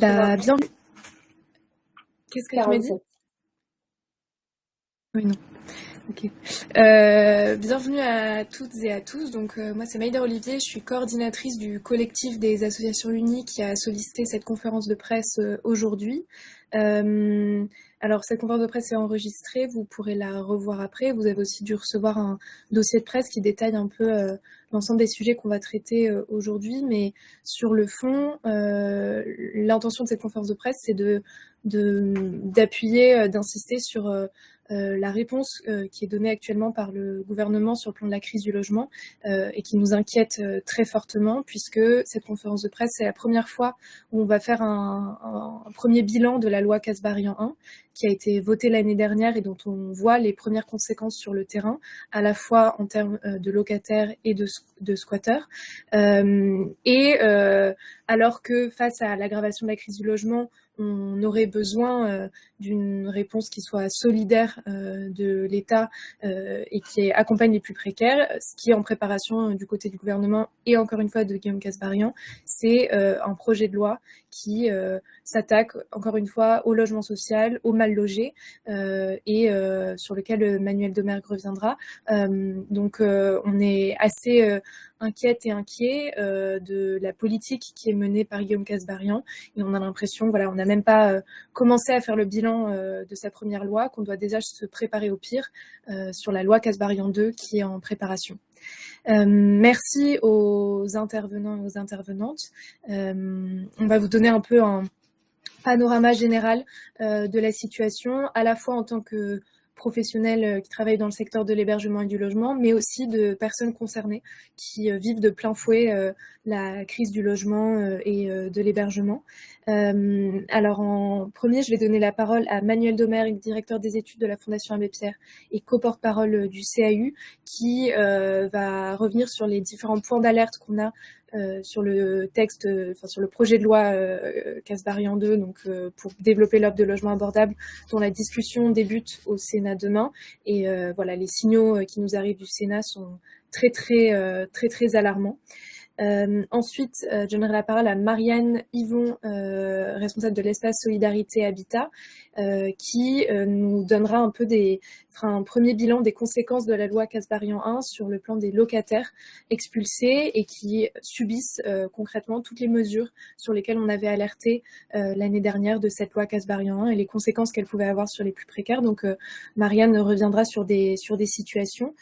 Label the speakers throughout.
Speaker 1: Bienvenue. Qu'est-ce que tu m'as dit? Oui, non. Ok. Bienvenue à toutes et à tous. Donc, moi, c'est Maïda Olivier. Je suis coordinatrice du collectif des associations unies qui a sollicité cette conférence de presse aujourd'hui. Alors, cette conférence de presse est enregistrée. Vous pourrez la revoir après. Vous avez aussi dû recevoir un dossier de presse qui détaille un peu l'ensemble des sujets qu'on va traiter aujourd'hui. Mais sur le fond, l'intention de cette conférence de presse, c'est d'appuyer, d'insister sur la réponse qui est donnée actuellement par le gouvernement sur le plan de la crise du logement et qui nous inquiète très fortement, puisque cette conférence de presse, c'est la première fois où on va faire un premier bilan de la loi Kasbarian 1, qui a été votée l'année dernière et dont on voit les premières conséquences sur le terrain, à la fois en termes de locataires et de squatteurs. Alors que face à l'aggravation de la crise du logement, on aurait besoin d'une réponse qui soit solidaire de l'État et qui accompagne les plus précaires. Ce qui est en préparation du côté du gouvernement et encore une fois de Guillaume Kasbarian, c'est un projet de loi qui s'attaque encore une fois au logement social, aux mal logés et sur lequel Manuel Domergue reviendra. Donc on est assez inquiète et inquiet de la politique qui est menée par Guillaume Kasbarian, et on a l'impression, voilà, on n'a même pas commencé à faire le bilan de sa première loi, qu'on doit déjà se préparer au pire sur la loi Kasbarian 2 qui est en préparation. Merci aux intervenants et aux intervenantes. On va vous donner un peu un panorama général de la situation, à la fois en tant que professionnels qui travaillent dans le secteur de l'hébergement et du logement, mais aussi de personnes concernées qui vivent de plein fouet la crise du logement et de l'hébergement. Alors en premier, je vais donner la parole à Manuel Domergue, directeur des études de la Fondation Abbé Pierre et co-porte-parole du CAU, qui va revenir sur les différents points d'alerte qu'on a sur le texte, sur le projet de loi Kasbarian 2, donc pour développer l'offre de logement abordable, dont la discussion débute au Sénat demain. Et voilà, les signaux qui nous arrivent du Sénat sont très alarmants. Ensuite, je donnerai la parole à Marianne Yvon, responsable de l'espace Solidarité Habitat, qui nous donnera un peu fera un premier bilan des conséquences de la loi Kasbarian 1 sur le plan des locataires expulsés et qui subissent concrètement toutes les mesures sur lesquelles on avait alerté l'année dernière de cette loi Kasbarian 1 et les conséquences qu'elle pouvait avoir sur les plus précaires. Donc Marianne reviendra sur des situations.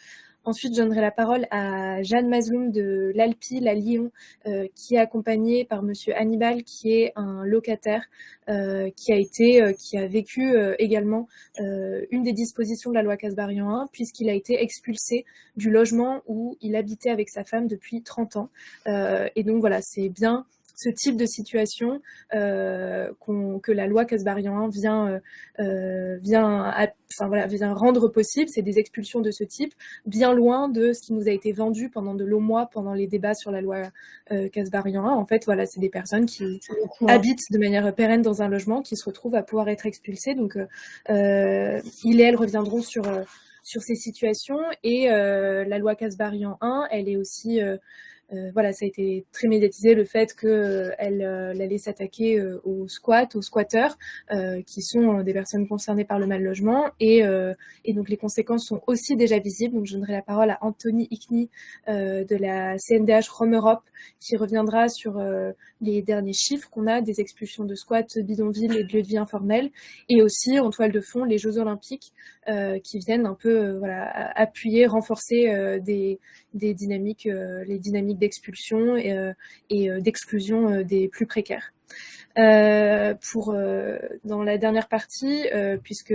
Speaker 1: Ensuite, je donnerai la parole à Jeanne Mazloum de l'Alpi, la Lyon, qui est accompagnée par Monsieur Hannibal, qui est un locataire qui a vécu également une des dispositions de la loi Kasbarian 1, puisqu'il a été expulsé du logement où il habitait avec sa femme depuis 30 ans. Et donc voilà, c'est bien ce type de situation que la loi Kasbarian 1 vient rendre possible. C'est des expulsions de ce type, bien loin de ce qui nous a été vendu pendant de longs mois pendant les débats sur la loi Kasbarian 1. En fait, voilà, c'est des personnes qui habitent de manière pérenne dans un logement, qui se retrouvent à pouvoir être expulsées. Donc, ils et elles reviendront sur ces situations. Et la loi Kasbarian 1, elle est aussi... voilà, ça a été très médiatisé, le fait qu'elle allait s'attaquer aux squatteurs, qui sont des personnes concernées par le mal logement, et donc les conséquences sont aussi déjà visibles. Donc je donnerai la parole à Anthony Ickni de la CNDH Rome Europe, qui reviendra sur les derniers chiffres qu'on a des expulsions de squats, bidonvilles et de lieux de vie informels, et aussi en toile de fond les Jeux Olympiques qui viennent un peu appuyer, renforcer des dynamiques, les dynamiques d'expulsion et d'exclusion des plus précaires. Dans la dernière partie, puisque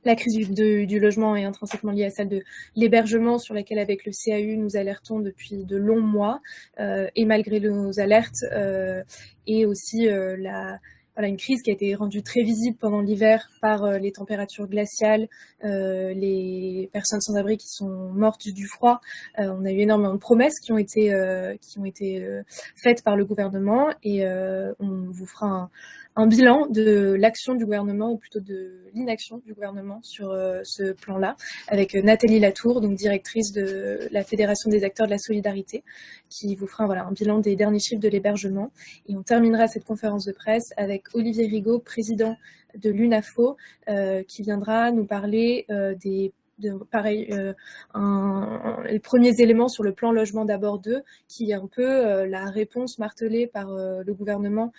Speaker 1: la crise du logement est intrinsèquement liée à celle de l'hébergement, sur laquelle avec le CAU nous alertons depuis de longs mois, et malgré nos alertes et aussi voilà, une crise qui a été rendue très visible pendant l'hiver par les températures glaciales, les personnes sans abri qui sont mortes du froid. On a eu énormément de promesses qui ont été faites par le gouvernement, et on vous fera un bilan de l'action du gouvernement, ou plutôt de l'inaction du gouvernement sur ce plan-là, avec Nathalie Latour, donc directrice de la Fédération des acteurs de la solidarité, qui vous fera un bilan des derniers chiffres de l'hébergement. Et on terminera cette conférence de presse avec Olivier Rigaud, président de l'UNAFO, qui viendra nous parler les premiers éléments sur le plan logement d'abord 2, qui est un peu la réponse martelée par le gouvernement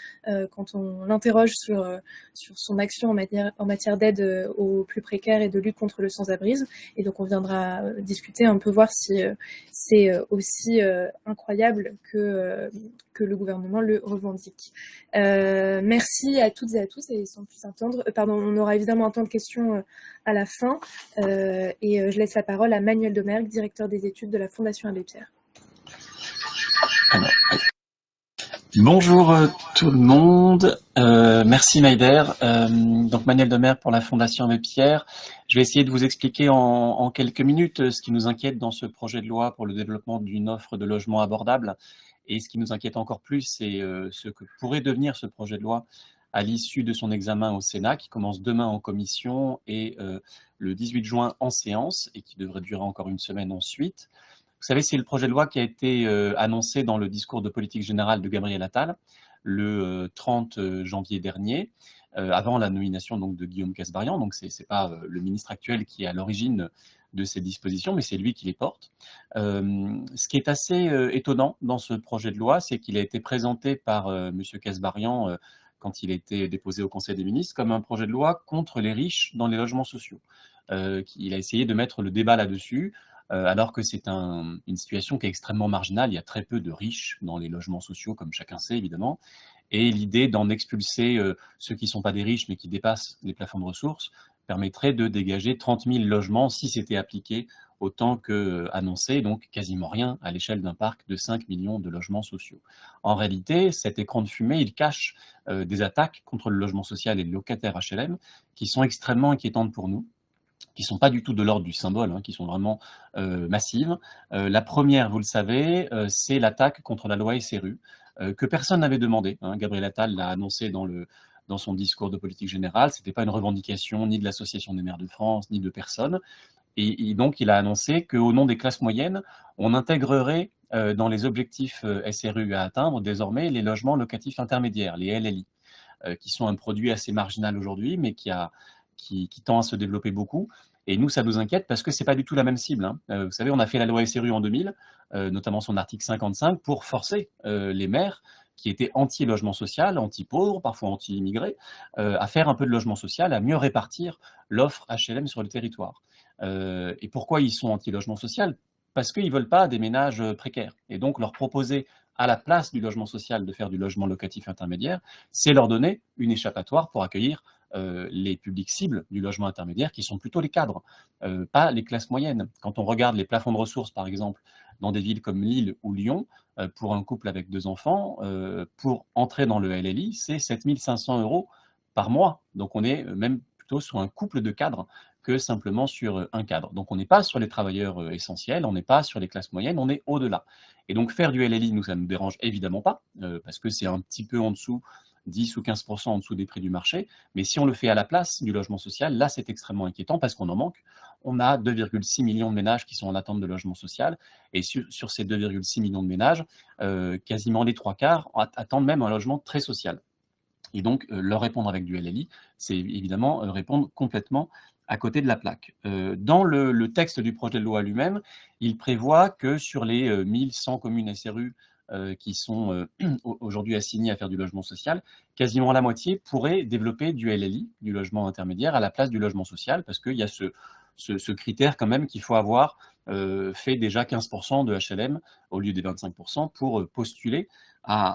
Speaker 1: quand on l'interroge sur son action en matière d'aide aux plus précaires et de lutte contre le sans-abrisme. Et donc on viendra discuter un peu, voir si c'est aussi incroyable que le gouvernement le revendique. Merci à toutes et à tous, et sans plus attendre, on aura évidemment un temps de questions à la fin, et je laisse la parole à Manuel Domergue, directeur des études de la Fondation Abbé Pierre.
Speaker 2: Bonjour tout le monde, merci Maïder. Donc Manuel Domergue pour la Fondation Abbé Pierre. Je vais essayer de vous expliquer en quelques minutes ce qui nous inquiète dans ce projet de loi pour le développement d'une offre de logement abordable. Et ce qui nous inquiète encore plus, c'est ce que pourrait devenir ce projet de loi à l'issue de son examen au Sénat, qui commence demain en commission et le 18 juin en séance, et qui devrait durer encore une semaine ensuite. Vous savez, c'est le projet de loi qui a été annoncé dans le discours de politique générale de Gabriel Attal le 30 janvier dernier, avant la nomination donc, de Guillaume Kasbarian. Donc, ce n'est pas le ministre actuel qui est à l'origine de ces dispositions, mais c'est lui qui les porte. Ce qui est assez étonnant dans ce projet de loi, c'est qu'il a été présenté par M. Kasbarian quand il a été déposé au Conseil des ministres comme un projet de loi contre les riches dans les logements sociaux. Il a essayé de mettre le débat là-dessus, alors que c'est une situation qui est extrêmement marginale. Il y a très peu de riches dans les logements sociaux, comme chacun sait évidemment. Et l'idée d'en expulser ceux qui ne sont pas des riches mais qui dépassent les plafonds de ressources permettrait de dégager 30 000 logements si c'était appliqué autant qu'annoncé, donc quasiment rien à l'échelle d'un parc de 5 millions de logements sociaux. En réalité, cet écran de fumée, il cache des attaques contre le logement social et le locataire HLM qui sont extrêmement inquiétantes pour nous, qui ne sont pas du tout de l'ordre du symbole, qui sont vraiment massives. La première, vous le savez, c'est l'attaque contre la loi SRU, que personne n'avait demandé. Gabriel Attal l'a annoncé dans son discours de politique générale. Ce n'était pas une revendication ni de l'Association des maires de France, ni de personne. Et donc, il a annoncé qu'au nom des classes moyennes, on intégrerait dans les objectifs SRU à atteindre désormais les logements locatifs intermédiaires, les LLI, qui sont un produit assez marginal aujourd'hui, mais qui tend à se développer beaucoup. Et nous, ça nous inquiète parce que ce n'est pas du tout la même cible. Vous savez, on a fait la loi SRU en 2000, notamment son article 55, pour forcer les maires qui étaient anti-logement social, anti-pauvres, parfois anti-immigrés, à faire un peu de logement social, à mieux répartir l'offre HLM sur le territoire. Et pourquoi ils sont anti-logement social? Parce qu'ils ne veulent pas des ménages précaires. Et donc, leur proposer à la place du logement social de faire du logement locatif intermédiaire, c'est leur donner une échappatoire pour accueillir les publics cibles du logement intermédiaire, qui sont plutôt les cadres, pas les classes moyennes. Quand on regarde les plafonds de ressources, par exemple, dans des villes comme Lille ou Lyon, pour un couple avec 2 enfants, pour entrer dans le LLI, c'est 7 500 € par mois. Donc on est même plutôt sur un couple de cadres que simplement sur un cadre. Donc on n'est pas sur les travailleurs essentiels, on n'est pas sur les classes moyennes, on est au-delà. Et donc faire du LLI, nous, ça ne nous dérange évidemment pas, parce que c'est un petit peu en dessous, 10 ou 15% en dessous des prix du marché. Mais si on le fait à la place du logement social, là, c'est extrêmement inquiétant parce qu'on en manque. On a 2,6 millions de ménages qui sont en attente de logement social. Et sur ces 2,6 millions de ménages, quasiment les 3/4 attendent même un logement très social. Et donc, leur répondre avec du LLI, c'est évidemment répondre complètement à côté de la plaque. Dans le texte du projet de loi lui-même, il prévoit que sur les 1100 communes SRU qui sont aujourd'hui assignées à faire du logement social, quasiment la moitié pourrait développer du LLI, du logement intermédiaire, à la place du logement social, parce qu'il y a ce critère quand même qu'il faut avoir fait déjà 15% de HLM au lieu des 25% pour postuler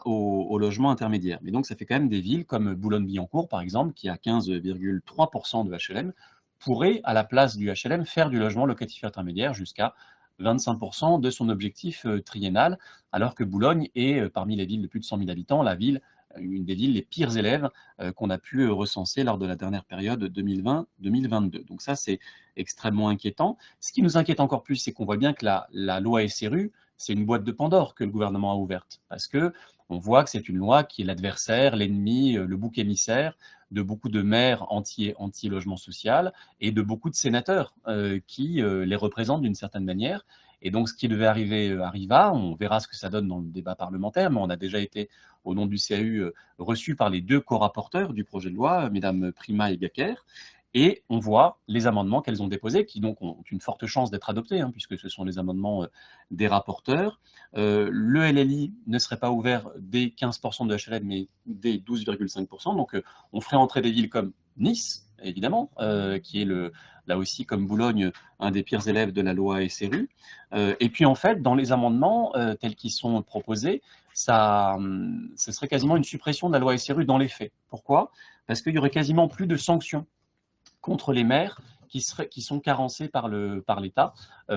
Speaker 2: au logement intermédiaire. Mais donc ça fait quand même des villes comme Boulogne-Billancourt, par exemple, qui a 15,3% de HLM, pourrait, à la place du HLM, faire du logement locatif intermédiaire jusqu'à 25% de son objectif triennal, alors que Boulogne est, parmi les villes de plus de 100 000 habitants, la ville une des villes les pires élèves qu'on a pu recenser lors de la dernière période 2020-2022. Donc ça, c'est extrêmement inquiétant. Ce qui nous inquiète encore plus, c'est qu'on voit bien que la loi SRU, c'est une boîte de Pandore que le gouvernement a ouverte, parce que on voit que c'est une loi qui est l'adversaire, l'ennemi, le bouc émissaire de beaucoup de maires anti-logement social et de beaucoup de sénateurs qui les représentent d'une certaine manière. Et donc, ce qui devait arriver arriva. On verra ce que ça donne dans le débat parlementaire, mais on a déjà été, au nom du CAU, reçus par les deux co-rapporteurs du projet de loi, mesdames Prima et Gacker. Et on voit les amendements qu'elles ont déposés, qui donc ont une forte chance d'être adoptés, puisque ce sont les amendements des rapporteurs. Le LLI ne serait pas ouvert dès 15% de HLM, mais dès 12,5%. Donc on ferait entrer des villes comme Nice, évidemment, qui est là aussi, comme Boulogne, un des pires élèves de la loi SRU. Et puis en fait, dans les amendements tels qu'ils sont proposés, ce serait quasiment une suppression de la loi SRU dans les faits. Pourquoi? Parce qu'il y aurait quasiment plus de sanctions contre les maires qui sont carencés par l'État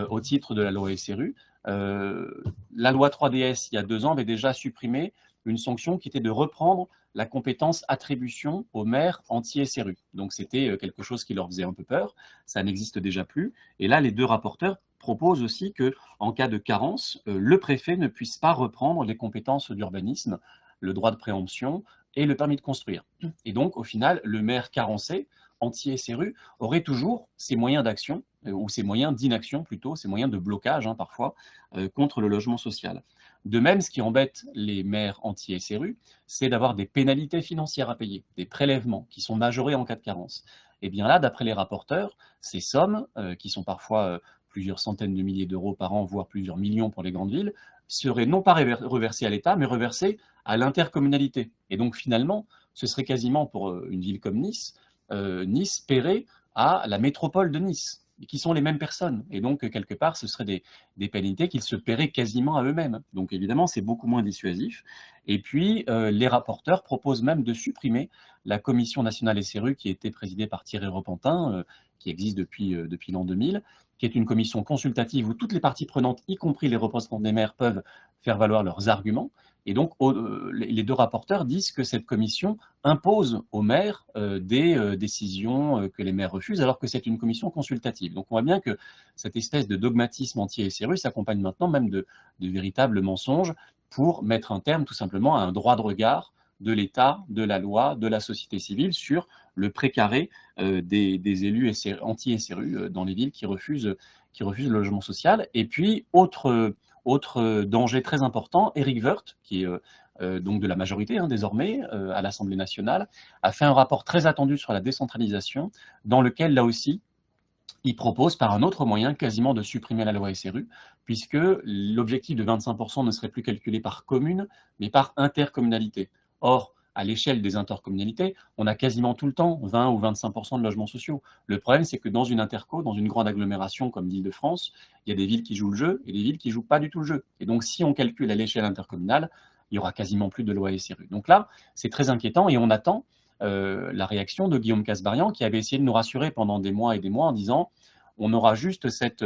Speaker 2: au titre de la loi SRU. La loi 3DS, il y a 2 ans, avait déjà supprimé une sanction qui était de reprendre la compétence attribution aux maires anti-SRU. Donc c'était quelque chose qui leur faisait un peu peur, ça n'existe déjà plus. Et là, les deux rapporteurs proposent aussi qu'en cas de carence, le préfet ne puisse pas reprendre les compétences d'urbanisme, le droit de préemption et le permis de construire. Et donc, au final, le maire carencé, anti-SRU, aurait toujours ses moyens d'action, ou ses moyens d'inaction plutôt, ses moyens de blocage parfois, contre le logement social. De même, ce qui embête les maires anti-SRU, c'est d'avoir des pénalités financières à payer, des prélèvements qui sont majorés en cas de carence. Et bien là, d'après les rapporteurs, ces sommes, qui sont parfois plusieurs centaines de milliers d'euros par an, voire plusieurs millions pour les grandes villes, seraient non pas reversées à l'État, mais reversées à l'intercommunalité. Et donc finalement, ce serait quasiment pour une ville comme Nice, Nice paierait à la métropole de Nice, qui sont les mêmes personnes. Et donc, quelque part, ce seraient des pénalités qu'ils se paieraient quasiment à eux-mêmes. Donc, évidemment, c'est beaucoup moins dissuasif. Et puis, les rapporteurs proposent même de supprimer la Commission nationale SRU, qui était présidée par Thierry Repentin, qui existe depuis l'an 2000, qui est une commission consultative où toutes les parties prenantes, y compris les représentants des maires, peuvent faire valoir leurs arguments. Et donc, les deux rapporteurs disent que cette commission impose aux maires des décisions que les maires refusent, alors que c'est une commission consultative. Donc, on voit bien que cette espèce de dogmatisme anti-SRU s'accompagne maintenant même de véritables mensonges pour mettre un terme tout simplement à un droit de regard de l'État, de la loi, de la société civile sur le précaré des élus anti-SRU dans les villes qui refusent le logement social. Et puis, autre danger très important, Éric Woerth, qui est donc de la majorité désormais à l'Assemblée nationale, a fait un rapport très attendu sur la décentralisation, dans lequel, là aussi, il propose par un autre moyen quasiment de supprimer la loi SRU, puisque l'objectif de 25% ne serait plus calculé par commune, mais par intercommunalité. Or, à l'échelle des intercommunalités, on a quasiment tout le temps 20 ou 25% de logements sociaux. Le problème, c'est que dans une interco, dans une grande agglomération comme l'Île-de-France, il y a des villes qui jouent le jeu et des villes qui ne jouent pas du tout le jeu. Et donc, si on calcule à l'échelle intercommunale, il n'y aura quasiment plus de loi SRU. Donc là, c'est très inquiétant et on attend la réaction de Guillaume Kasbarian, qui avait essayé de nous rassurer pendant des mois et des mois en disant on aura juste cet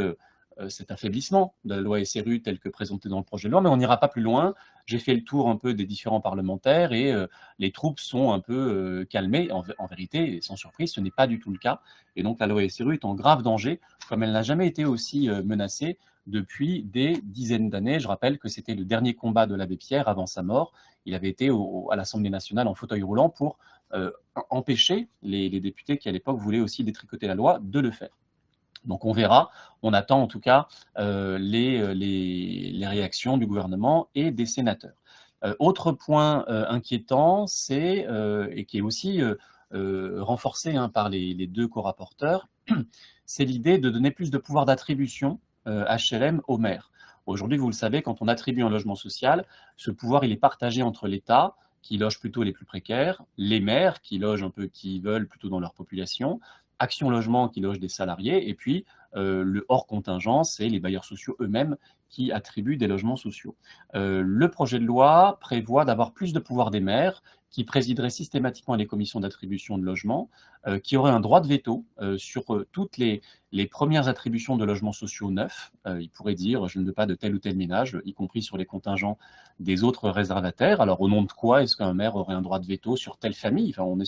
Speaker 2: affaiblissement de la loi SRU telle que présentée dans le projet de loi, mais on n'ira pas plus loin. J'ai fait le tour un peu des différents parlementaires et les troupes sont un peu calmées. En vérité, sans surprise, ce n'est pas du tout le cas. Et donc la loi SRU est en grave danger, comme elle n'a jamais été aussi menacée depuis des dizaines d'années. Je rappelle que c'était le dernier combat de l'abbé Pierre avant sa mort. Il avait été à l'Assemblée nationale en fauteuil roulant pour empêcher les députés qui, à l'époque, voulaient aussi détricoter la loi de le faire. Donc on verra, on attend en tout cas les réactions du gouvernement et des sénateurs. Autre point inquiétant, c'est, et qui est aussi renforcé par les deux co-rapporteurs, c'est l'idée de donner plus de pouvoir d'attribution HLM aux maires. Aujourd'hui, vous le savez, quand on attribue un logement social, ce pouvoir il est partagé entre l'État, qui loge plutôt les plus précaires, les maires qui logent un peu qui veulent plutôt dans leur population, Action Logement qui loge des salariés, et puis le hors contingent, c'est les bailleurs sociaux eux-mêmes qui attribuent des logements sociaux. Le projet de loi prévoit d'avoir plus de pouvoir des maires, qui présideraient systématiquement les commissions d'attribution de logements, qui auraient un droit de veto sur toutes les premières attributions de logements sociaux neufs. Ils pourraient dire « je ne veux pas de tel ou tel ménage », y compris sur les contingents des autres réservataires. Alors au nom de quoi est-ce qu'un maire aurait un droit de veto sur telle famille? Enfin, on est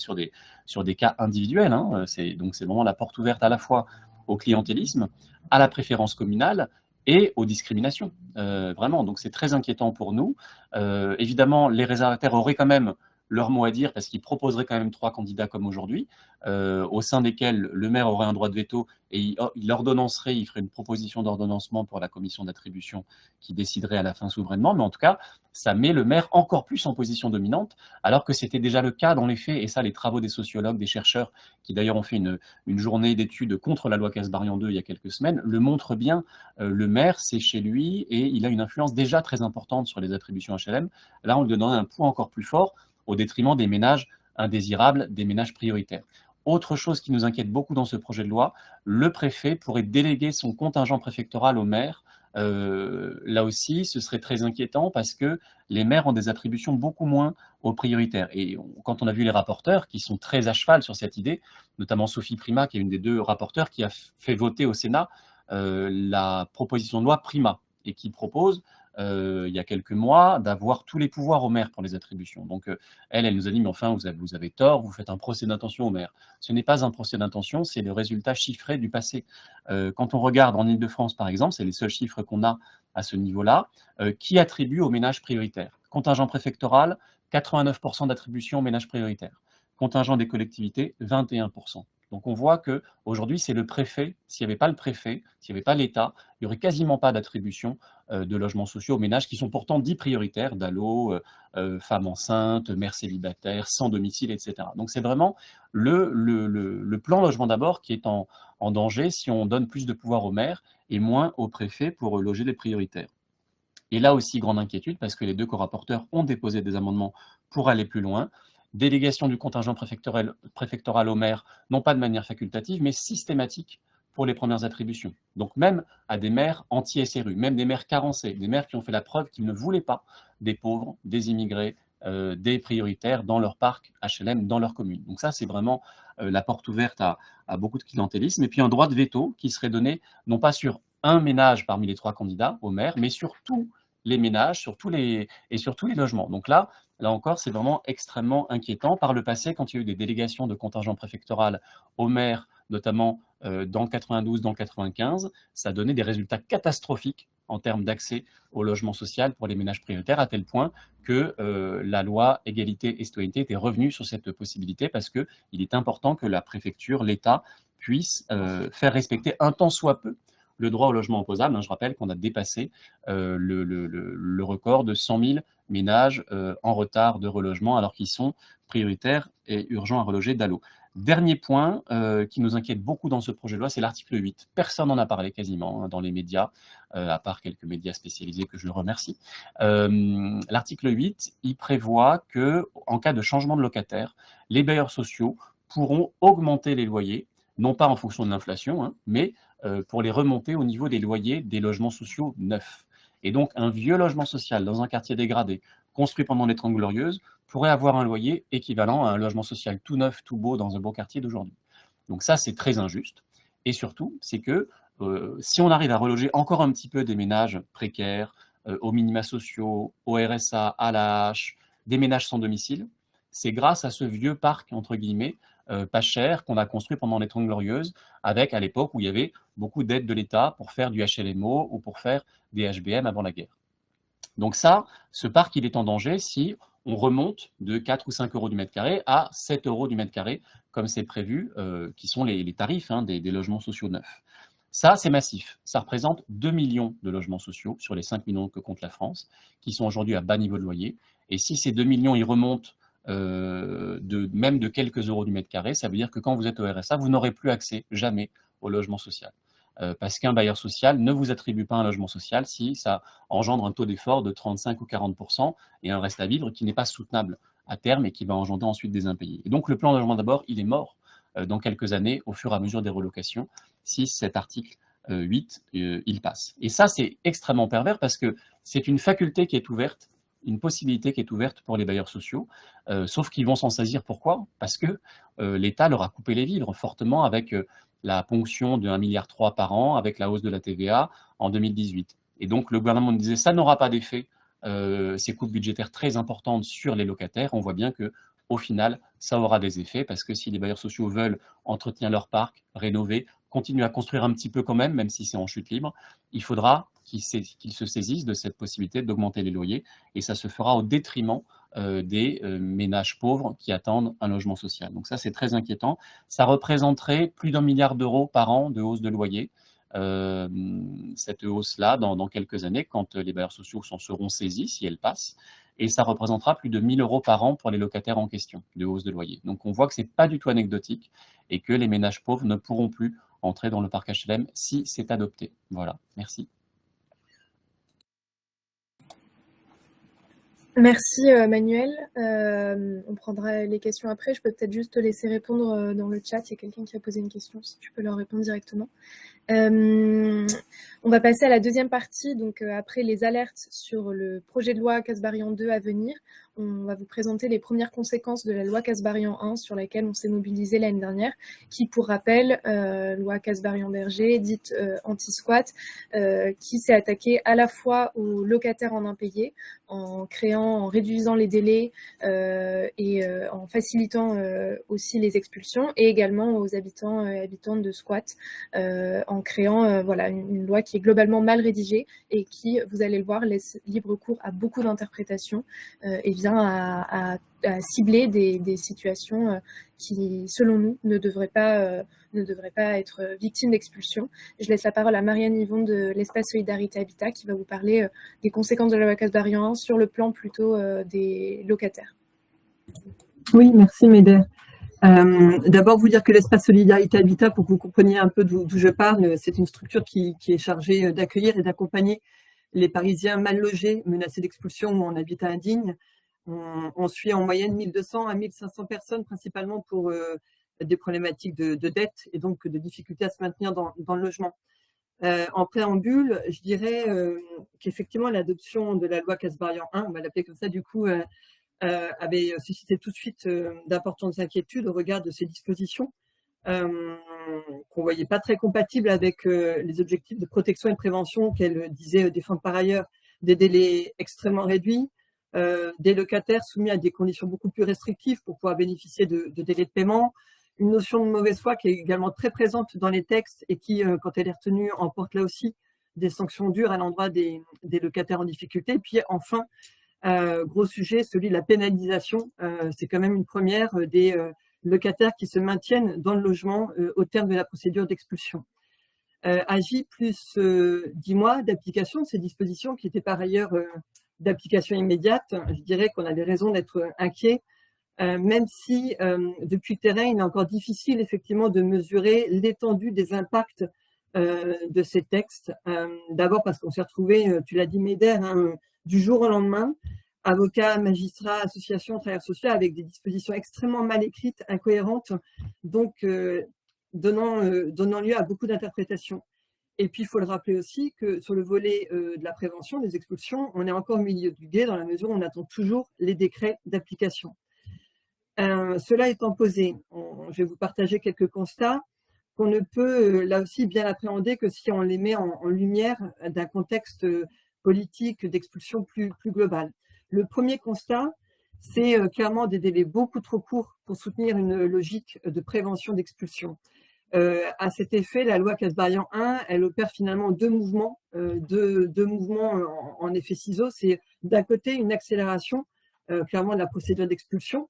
Speaker 2: sur des cas individuels, hein. Donc c'est vraiment la porte ouverte à la fois au clientélisme, à la préférence communale et aux discriminations. Vraiment, donc c'est très inquiétant pour nous. Évidemment, les réservataires auraient quand même leur mot à dire parce qu'ils proposeraient quand même 3 candidats comme aujourd'hui, au sein desquels le maire aurait un droit de veto et il ordonnancerait, il ferait une proposition d'ordonnancement pour la commission d'attribution qui déciderait à la fin souverainement. Mais en tout cas, ça met le maire encore plus en position dominante, alors que c'était déjà le cas dans les faits. Et ça, les travaux des sociologues, des chercheurs, qui d'ailleurs ont fait une journée d'études contre la loi Kasbarian 2 il y a quelques semaines, le montrent bien. Le maire, c'est chez lui et il a une influence déjà très importante sur les attributions HLM. Là, on lui donne un poids encore plus fort au détriment des ménages indésirables, des ménages prioritaires. Autre chose qui nous inquiète beaucoup dans ce projet de loi, le préfet pourrait déléguer son contingent préfectoral au maire. Là aussi, ce serait très inquiétant parce que les maires ont des attributions beaucoup moins aux prioritaires. Et quand on a vu les rapporteurs qui sont très à cheval sur cette idée, notamment Sophie Primas, qui est une des 2 rapporteurs, qui a fait voter au Sénat la proposition de loi Prima et qui propose il y a quelques mois, d'avoir tous les pouvoirs au maire pour les attributions. Donc, elle nous a dit, mais enfin, vous avez tort, vous faites un procès d'intention au maire. Ce n'est pas un procès d'intention, c'est le résultat chiffré du passé. Quand on regarde en Ile-de-France, par exemple, c'est les seuls chiffres qu'on a à ce niveau-là, qui attribue aux ménages prioritaires. Contingent préfectoral, 89% d'attribution aux ménages prioritaires. Contingent des collectivités, 21%. Donc on voit qu'aujourd'hui, c'est le préfet. S'il n'y avait pas le préfet, s'il n'y avait pas l'État, il n'y aurait quasiment pas d'attribution de logements sociaux aux ménages qui sont pourtant dits prioritaires, DALO, femmes enceintes, mères célibataires, sans domicile, etc. Donc c'est vraiment le plan logement d'abord qui est en danger si on donne plus de pouvoir aux maires et moins aux préfets pour loger les prioritaires. Et là aussi, grande inquiétude, parce que les 2 corapporteurs ont déposé des amendements pour aller plus loin. Délégation du contingent préfectoral au maire, non pas de manière facultative, mais systématique pour les premières attributions. Donc même à des maires anti-SRU, même des maires carencés, des maires qui ont fait la preuve qu'ils ne voulaient pas des pauvres, des immigrés, des prioritaires dans leur parc HLM, dans leur commune. Donc ça, c'est vraiment la porte ouverte à beaucoup de clientélisme. Et puis un droit de veto qui serait donné, non pas sur un ménage parmi les 3 candidats au maire, mais sur tous les ménages, sur tous les logements. Donc là encore, c'est vraiment extrêmement inquiétant. Par le passé, quand il y a eu des délégations de contingent préfectoral au maire, notamment dans le 92, dans le 95, ça donnait des résultats catastrophiques en termes d'accès au logement social pour les ménages prioritaires, à tel point que la loi égalité et citoyenneté était revenue sur cette possibilité parce qu'il est important que la préfecture, l'État, puisse faire respecter un tant soit peu le droit au logement opposable. Je rappelle qu'on a dépassé le record de 100 000 ménages en retard de relogement alors qu'ils sont prioritaires et urgents à reloger DALO. Dernier point qui nous inquiète beaucoup dans ce projet de loi, c'est l'article 8. Personne n'en a parlé quasiment dans les médias, à part quelques médias spécialisés que je remercie. L'article 8, il prévoit qu'en cas de changement de locataire, les bailleurs sociaux pourront augmenter les loyers, non pas en fonction de l'inflation, mais pour les remonter au niveau des loyers des logements sociaux neufs. Et donc, un vieux logement social dans un quartier dégradé, construit pendant les 30 Glorieuses, pourrait avoir un loyer équivalent à un logement social tout neuf, tout beau, dans un beau quartier d'aujourd'hui. Donc ça, c'est très injuste. Et surtout, c'est que si on arrive à reloger encore un petit peu des ménages précaires, aux minima sociaux, au RSA, à l'AH, des ménages sans domicile, c'est grâce à ce vieux parc, entre guillemets, pas cher, qu'on a construit pendant les 30 Glorieuses, avec à l'époque où il y avait beaucoup d'aides de l'État pour faire du HLMO ou pour faire des HBM avant la guerre. Donc ça, ce parc, il est en danger si on remonte de 4 ou 5 euros du mètre carré à 7 euros du mètre carré, comme c'est prévu, qui sont les tarifs des logements sociaux neufs. Ça, c'est massif. Ça représente 2 millions de logements sociaux sur les 5 millions que compte la France, qui sont aujourd'hui à bas niveau de loyer. Et si ces 2 millions, ils remontent même de quelques euros du mètre carré, ça veut dire que quand vous êtes au RSA, vous n'aurez plus accès jamais au logement social. Parce qu'un bailleur social ne vous attribue pas un logement social si ça engendre un taux d'effort de 35 ou 40% et un reste à vivre qui n'est pas soutenable à terme et qui va engendrer ensuite des impayés. Et donc le plan logement d'abord, il est mort dans quelques années au fur et à mesure des relocations si cet article 8, il passe. Et ça, c'est extrêmement pervers parce que c'est une faculté qui est ouverte, une possibilité qui est ouverte pour les bailleurs sociaux, sauf qu'ils vont s'en saisir. Pourquoi? Parce que l'État leur a coupé les vivres fortement avec la ponction de 1,3 milliard par an, avec la hausse de la TVA en 2018. Et donc le gouvernement nous disait ça n'aura pas d'effet, ces coupes budgétaires très importantes sur les locataires. On voit bien que au final, ça aura des effets parce que si les bailleurs sociaux veulent entretenir leur parc, rénover, continuer à construire un petit peu quand même si c'est en chute libre, il faudra qu'ils se saisissent de cette possibilité d'augmenter les loyers et ça se fera au détriment des ménages pauvres qui attendent un logement social. Donc ça, c'est très inquiétant. Ça représenterait plus d'1 milliard d'euros par an de hausse de loyer. Cette hausse-là, dans quelques années, quand les bailleurs sociaux s'en seront saisis, si elle passe, et ça représentera plus de 1 000 euros par an pour les locataires en question de hausse de loyer. Donc on voit que ce n'est pas du tout anecdotique et que les ménages pauvres ne pourront plus entrer dans le parc HLM si c'est adopté. Voilà, merci.
Speaker 1: Merci Manuel. On prendra les questions après. Je peux peut-être juste te laisser répondre dans le chat. Il y a quelqu'un qui a posé une question, si tu peux leur répondre directement. On va passer à la deuxième partie, donc après les alertes sur le projet de loi Kasbarian 2 à venir. On va vous présenter les premières conséquences de la loi Kasbarian 1 sur laquelle on s'est mobilisé l'année dernière, qui, pour rappel, loi Kasbarian-Berger, dite anti-squat, qui s'est attaquée à la fois aux locataires en impayés, en réduisant les délais et en facilitant aussi les expulsions, et également aux habitants et habitantes de squats, en créant voilà, une loi qui est globalement mal rédigée et qui, vous allez le voir, laisse libre cours à beaucoup d'interprétations et vient à cibler des situations qui, selon nous, ne devraient pas être victimes d'expulsion. Je laisse la parole à Marianne Yvon de l'Espace Solidarité Habitat qui va vous parler des conséquences de la loi Kasbarian 1 sur le plan plutôt des locataires.
Speaker 3: Oui, merci Médère. D'abord, vous dire que l'Espace Solidarité Habitat, pour que vous compreniez un peu d'où je parle, c'est une structure qui est chargée d'accueillir et d'accompagner les Parisiens mal logés, menacés d'expulsion ou en habitat indigne. On suit en moyenne 1200 à 1500 personnes, principalement pour des problématiques de dette et donc de difficultés à se maintenir dans le logement. En préambule, je dirais qu'effectivement, l'adoption de la loi Kasbarian 1, on va l'appeler comme ça du coup, avait suscité tout de suite d'importantes inquiétudes au regard de ces dispositions qu'on voyait pas très compatibles avec les objectifs de protection et de prévention qu'elle disait défendre par ailleurs, des délais extrêmement réduits, des locataires soumis à des conditions beaucoup plus restrictives pour pouvoir bénéficier de délais de paiement, une notion de mauvaise foi qui est également très présente dans les textes et qui, quand elle est retenue, emporte là aussi des sanctions dures à l'endroit des locataires en difficulté. Et puis enfin, gros sujet, celui de la pénalisation. C'est quand même une première des locataires qui se maintiennent dans le logement au terme de la procédure d'expulsion. Agi plus 10 mois d'application de ces dispositions qui étaient par ailleurs d'application immédiate. Je dirais qu'on avait raison d'être inquiet, même si depuis le terrain, il est encore difficile effectivement de mesurer l'étendue des impacts de ces textes. D'abord parce qu'on s'est retrouvé, tu l'as dit Médère, du jour au lendemain, avocats, magistrats, associations, travailleurs sociaux, avec des dispositions extrêmement mal écrites, incohérentes, donc donnant lieu à beaucoup d'interprétations. Et puis, il faut le rappeler aussi que sur le volet de la prévention des expulsions, on est encore au milieu du gué dans la mesure où on attend toujours les décrets d'application. Cela étant posé, je vais vous partager quelques constats qu'on ne peut là aussi bien appréhender que si on les met en lumière d'un contexte politique d'expulsion plus global. Le premier constat, c'est clairement des délais beaucoup trop courts pour soutenir une logique de prévention d'expulsion. À cet effet, la loi Kasbarian 1, elle opère finalement deux mouvements en effet ciseaux. C'est d'un côté une accélération clairement de la procédure d'expulsion.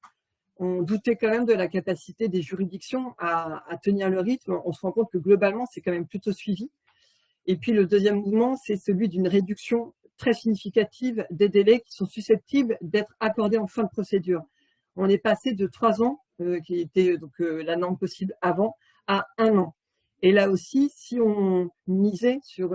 Speaker 3: On doutait quand même de la capacité des juridictions à tenir le rythme. On se rend compte que globalement, c'est quand même plutôt suivi. Et puis le deuxième mouvement, c'est celui d'une réduction très significative des délais qui sont susceptibles d'être accordés en fin de procédure. On est passé de 3 ans, qui était donc la norme possible avant, à 1 an. Et là aussi, si on misait sur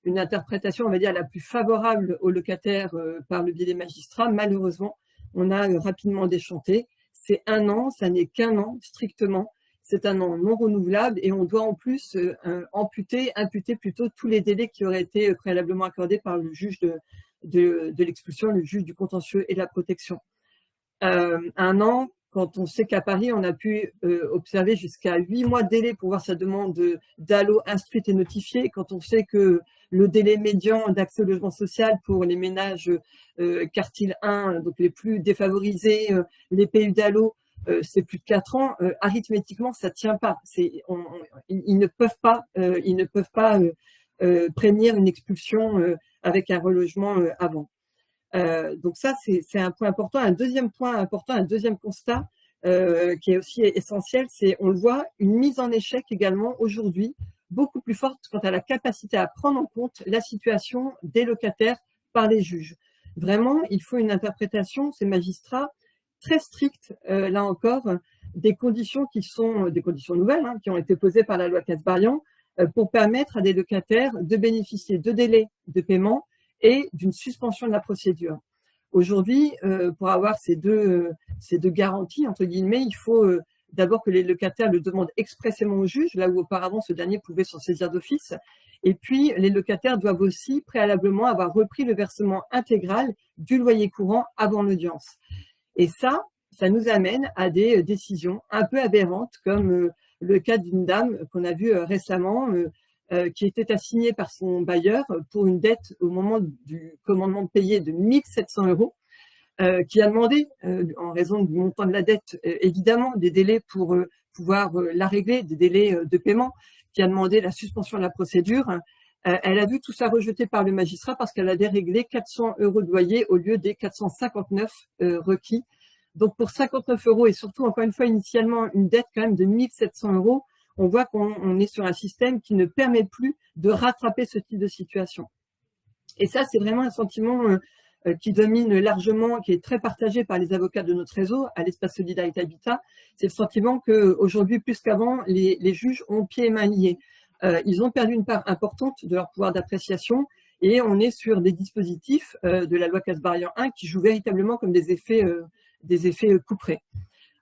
Speaker 3: une interprétation, on va dire, la plus favorable aux locataires par le biais des magistrats, malheureusement, on a rapidement déchanté. C'est 1 an, ça n'est qu'1 an strictement. c'est un an non renouvelable et on doit en plus imputer plutôt tous les délais qui auraient été préalablement accordés par le juge de l'expulsion, le juge du contentieux et de la protection. Un an, quand on sait qu'à Paris, on a pu observer jusqu'à 8 mois de délai pour voir sa demande d'allo instruite et notifiée, quand on sait que le délai médian d'accès au logement social pour les ménages quartile 1, donc les plus défavorisés, les PU d'allo, c'est plus de 4 ans, arithmétiquement, ça tient pas. Ils ne peuvent pas prévenir une expulsion avec un relogement avant. Donc ça, c'est un point important. Un deuxième point important, un deuxième constat qui est aussi essentiel, c'est, on le voit, une mise en échec également aujourd'hui, beaucoup plus forte quant à la capacité à prendre en compte la situation des locataires par les juges. Vraiment, il faut une interprétation, ces magistrats, très stricte, là encore, des conditions qui sont des conditions nouvelles, qui ont été posées par la loi Kasbarian, pour permettre à des locataires de bénéficier de délais de paiement et d'une suspension de la procédure. Aujourd'hui, pour avoir ces deux garanties, entre guillemets, il faut d'abord que les locataires le demandent expressément au juge, là où auparavant ce dernier pouvait s'en saisir d'office. Et puis, les locataires doivent aussi préalablement avoir repris le versement intégral du loyer courant avant l'audience. Et ça nous amène à des décisions un peu aberrantes, comme le cas d'une dame qu'on a vu récemment, qui était assignée par son bailleur pour une dette au moment du commandement de payer de 1 700 €, qui a demandé, en raison du montant de la dette, évidemment, des délais pour pouvoir la régler, des délais de paiement, qui a demandé la suspension de la procédure. Elle a vu tout ça rejeté par le magistrat parce qu'elle avait réglé 400 € de loyer au lieu des 459 requis. Donc pour 59 € et surtout, encore une fois, initialement, une dette quand même de 1 700 €, on voit qu'on est sur un système qui ne permet plus de rattraper ce type de situation. Et ça, c'est vraiment un sentiment qui domine largement, qui est très partagé par les avocats de notre réseau, à l'Espace Solidarité Habitat. C'est le sentiment qu'aujourd'hui, plus qu'avant, les juges ont pieds et mains liés. Ils ont perdu une part importante de leur pouvoir d'appréciation et on est sur des dispositifs de la loi Kasbarian 1 qui jouent véritablement comme des effets couperets.